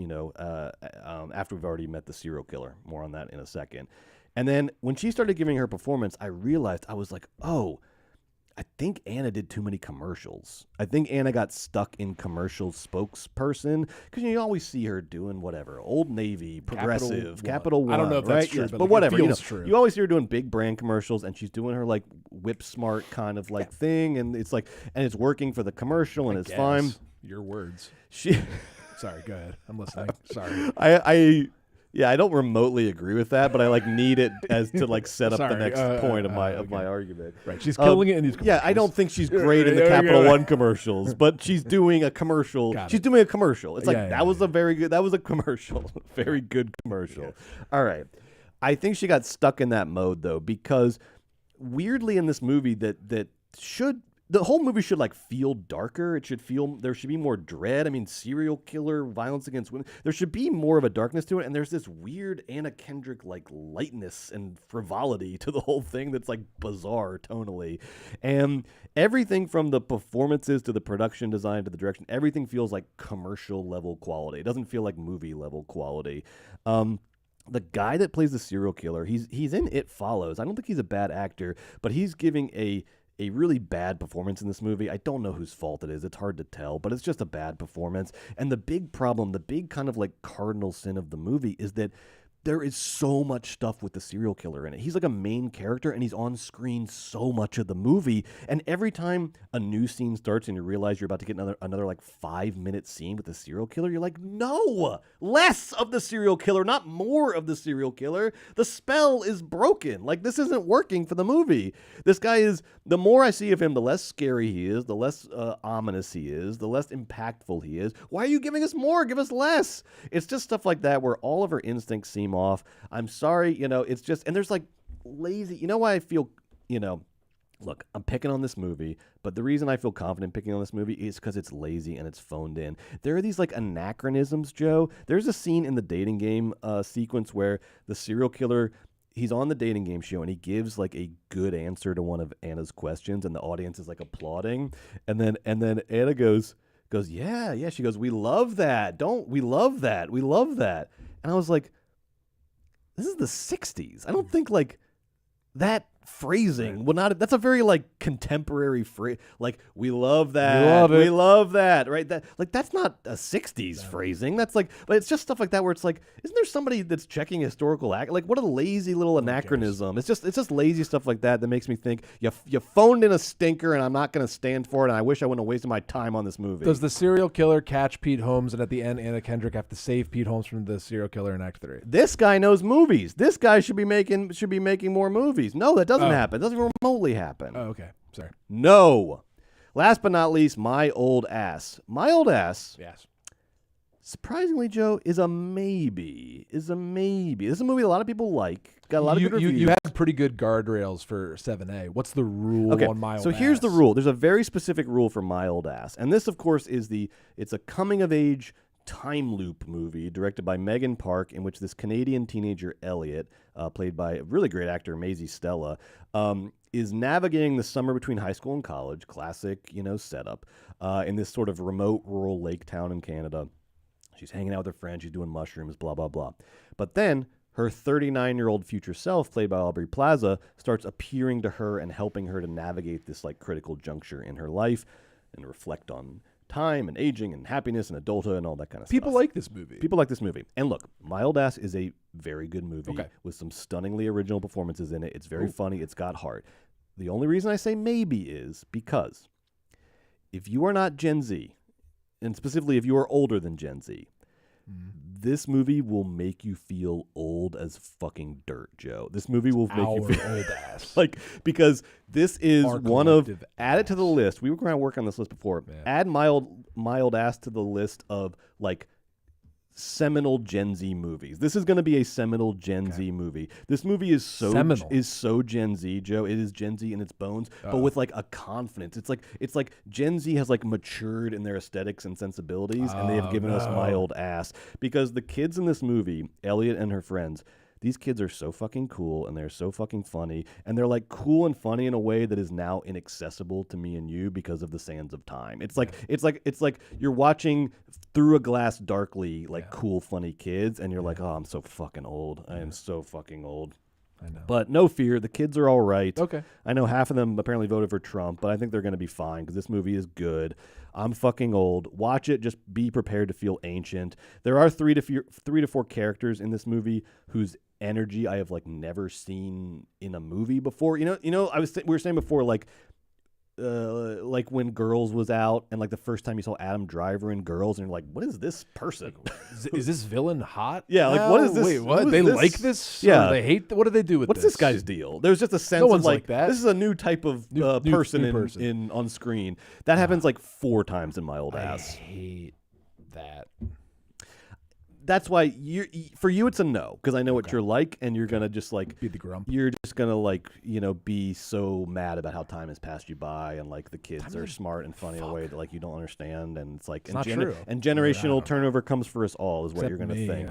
after we've already met the serial killer. More on that in a second. And then when she started giving her performance, I realized, I was like, oh, I think Anna did too many commercials. I think Anna got stuck in commercial spokesperson because you always see her doing whatever, Old Navy, Progressive, Capital One. I don't know if that's right? true, Yes, but but like, it whatever. feels true. You always see her doing big brand commercials, and she's doing her like whip smart kind of like thing, and it's like, and it's working for the commercial, and it's fine. Your words. She, Sorry, go ahead. I'm listening. Sorry. I don't remotely agree with that, but I like need it as to like set up the Sorry, next point of my okay. argument. Right, she's killing it in these Yeah, I don't think she's great in the Capital One commercials, but she's doing a commercial. She's doing a commercial. It's like that was a very good. That was a commercial, very good commercial. Yeah. All right, I think she got stuck in that mode though, because weirdly in this movie the whole movie should like feel darker. It should feel, there should be more dread. I mean, serial killer, violence against women. There should be more of a darkness to it. And there's this weird Anna Kendrick like lightness and frivolity to the whole thing that's like bizarre tonally. And everything from the performances to the production design to the direction, everything feels like commercial level quality. It doesn't feel like movie level quality. The guy that plays the serial killer, he's in It Follows. I don't think he's a bad actor, but he's giving a really bad performance in this movie. I don't know whose fault it is. It's hard to tell, but it's just a bad performance. And the big problem, the big kind of like cardinal sin of the movie is that there is so much stuff with the serial killer in it. He's like a main character, and he's on screen so much of the movie. And every time a new scene starts and you realize you're about to get another like 5-minute scene with the serial killer, you're like, no, less of the serial killer, not more of the serial killer. The spell is broken. Like, this isn't working for the movie. This guy is, the more I see of him, the less scary he is, the less ominous he is, the less impactful he is. Why are you giving us more? Give us less. It's just stuff like that where all of her instincts seem off. I'm sorry, it's just, and there's like lazy, why I feel, look, I'm picking on this movie, but the reason I feel confident picking on this movie is because it's lazy and it's phoned in. There are these like anachronisms, Joe. There's a scene in the dating game sequence where the serial killer, he's on the dating game show and he gives like a good answer to one of Anna's questions, and the audience is like applauding, and then Anna goes, yeah. She goes, we love that. We love that. And I was like, this is the 60s. I don't think like that phrasing would not, that's a very like contemporary phrase, like we love that, we love that, right? That, like, that's not a 60s phrasing. That's like, but it's just stuff like that where it's like, isn't there somebody that's checking historical act? Like, what a lazy little anachronism. It's just lazy stuff like that makes me think you phoned in a stinker, and I'm not going to stand for it, and I wish I wouldn't have wasted my time on this movie. Does the serial killer catch Pete Holmes, and at the end Anna Kendrick have to save Pete Holmes from the serial killer in Act 3? This guy knows movies. This guy should be making more movies. No, that doesn't happen. It doesn't remotely happen. Oh, okay. Sorry. No. Last but not least, My Old Ass. My Old Ass, Yes. surprisingly, Joe, is a maybe. This is a movie a lot of people like. Got a lot of good reviews. You had pretty good guardrails for 7A. What's the rule on My Old Ass? So here's the rule. There's a very specific rule for My Old Ass. And this, of course, it's a coming-of-age time loop movie directed by Megan Park, in which this Canadian teenager Elliot, played by a really great actor Maisie Stella, is navigating the summer between high school and college, classic setup, in this sort of remote rural lake town in Canada. She's hanging out with her friends, she's doing mushrooms, blah blah blah. But then her 39-year-old future self, played by Aubrey Plaza, starts appearing to her and helping her to navigate this like critical juncture in her life and reflect on time and aging and happiness and adulthood and all that kind of People stuff. like this movie. People like this movie. And look, Mild Ass is a very good movie Okay. with some stunningly original performances in it. It's very funny. It's got heart. The only reason I say maybe is because if you are not Gen Z, and specifically if you are older than Gen Z, this movie will make you feel old as fucking dirt, Joe. This movie will make you feel old ass. like, because this is Our one of, collective add it to the list. We were going to work on this list before. Yeah. Add Mild Ass to the list of like seminal Gen Z movies. This is going to be a seminal Gen Z movie. This movie is so Gen Z, Joe. It is Gen Z in its bones, but with like a confidence. It's like Gen Z has like matured in their aesthetics and sensibilities, and they have given us Mild Ass, because the kids in this movie, Elliot and her friends, these kids are so fucking cool, and they're so fucking funny, and they're like cool and funny in a way that is now inaccessible to me and you because of the sands of time. It's like you're watching through a glass darkly, like cool, funny kids, and you're like, oh, I'm so fucking old. I am so fucking old. I know. But no fear, the kids are all right. Okay. I know half of them apparently voted for Trump, but I think they're going to be fine because this movie is good. I'm fucking old. Watch it. Just be prepared to feel ancient. There are three to four characters in this movie whose energy I have like never seen in a movie before. We were saying before, like when Girls was out, and like the first time you saw Adam Driver in Girls, and you're like, what is this person? Is this villain hot? Yeah, like, what is this? Wait, what? Who is They this? like this? Yeah. Or they hate. What do they do with What's this? this guy's deal? There's just a sense one's of like that. this is a new type of New person person. in on screen. That happens like 4 times in my old I ass. hate that. That's why for you it's a no, because I know what you're like, and you're gonna just like Be the grump. you're just gonna like be so mad about how time has passed you by, and like the kids are smart and funny in a way that like you don't understand, and it's like not true. and generational turnover comes for us all is what Except you're gonna me. think.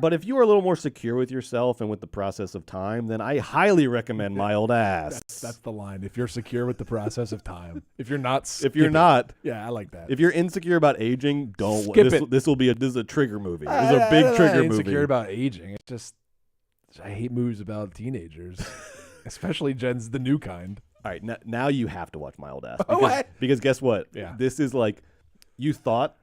But if you are a little more secure with yourself and with the process of time, then I highly recommend Mild Ass. That's the line. If you're secure with the process of time. If you're not, If you're not, yeah, I like that. if you're insecure about aging, don't. Skip this, it. This is a trigger movie. This is a big trigger movie. Insecure about aging. It's just I hate movies about teenagers, especially the new kind. All right, now you have to watch Mild Ass. Oh, what? Because guess what? Yeah. This is like you thought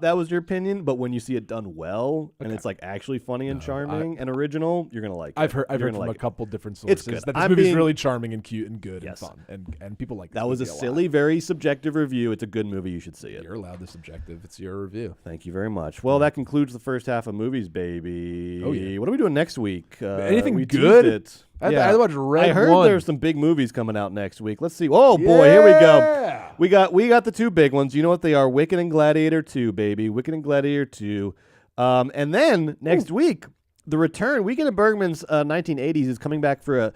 that was your opinion, but when you see it done well and it's like actually funny and charming and original, you're gonna like it. I've heard You're from gonna a like it. couple different It's sources good. that this I'm movie's being- really charming and cute and good Yes. and fun, and people like this That was a movie lot. silly, very subjective review. It's a good movie. You should see it. You're allowed the subjective. It's your review. Thank you very much. Well, that concludes the first half of movies, baby. Oh, yeah. What are we doing next week? Anything we good? teased it. I watched Red I heard One. there's some big movies coming out next week. Let's see. Oh boy, here we go. Yeah. We got the two big ones. You know what they are? Wicked and Gladiator 2, baby. Wicked and Gladiator 2. And then next week, the return. Weekend at Bergman's 1980s is coming back for a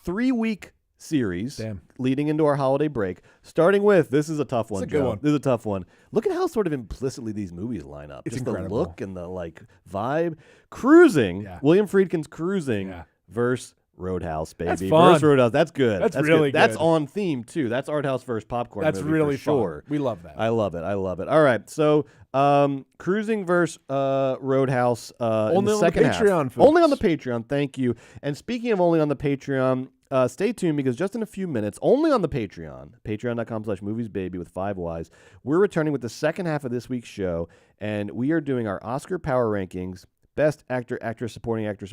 3-week series. Damn. Leading into our holiday break. Starting with, this is a tough one, a good Joe. one. This is a tough one. Look at how sort of implicitly these movies line up. It's Just incredible. the look and the like vibe. Cruising. Yeah. William Friedkin's Cruising Yeah. versus Roadhouse, baby. That's fun. Versus Roadhouse. That's good. That's really good. That's good. on theme too. That's art house versus popcorn. That's movie really for sure. fun. We love that. I love it. I love it. All right. So, Cruising versus Roadhouse. In Only the on the second half. Patreon, folks. Only on the Patreon. Thank you. And speaking of only on the Patreon, stay tuned because just in a few minutes, only on the Patreon, patreon.com/moviesbaby with 5 Ys, we're returning with the second half of this week's show, and we are doing our Oscar Power Rankings. Best actor, actress, supporting actress.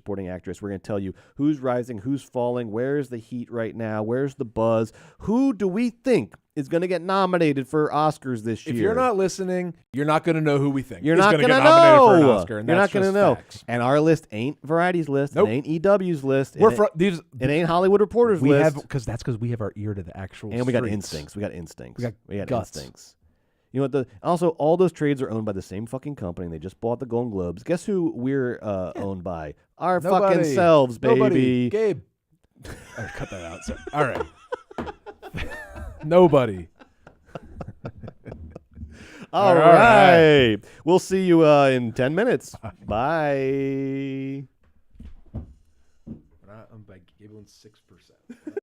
We're going to tell you who's rising, who's falling, where's the heat right now, where's the buzz, who do we think is going to get nominated for Oscars this year. If you're not listening, you're not going to know who we think You're is not gonna going to get nominated for an know. Oscar, and You're not that's going to just know. facts. And our list ain't Variety's list. Nope. It ain't EW's list. We're it, these. it ain't Hollywood Reporter's We list. have that's because we have our ear to the actual. And we got streets. instincts. We got instincts. We got guts. instincts. You know what? Also, all those trades are owned by the same fucking company. And they just bought the Golden Globes. Guess who we're owned by? Our Nobody. fucking selves, baby. Nobody. Gabe. Right, cut that out. Sorry. All right. Nobody. All right. We'll see you in 10 minutes. Bye. I'm by Gabe 6%.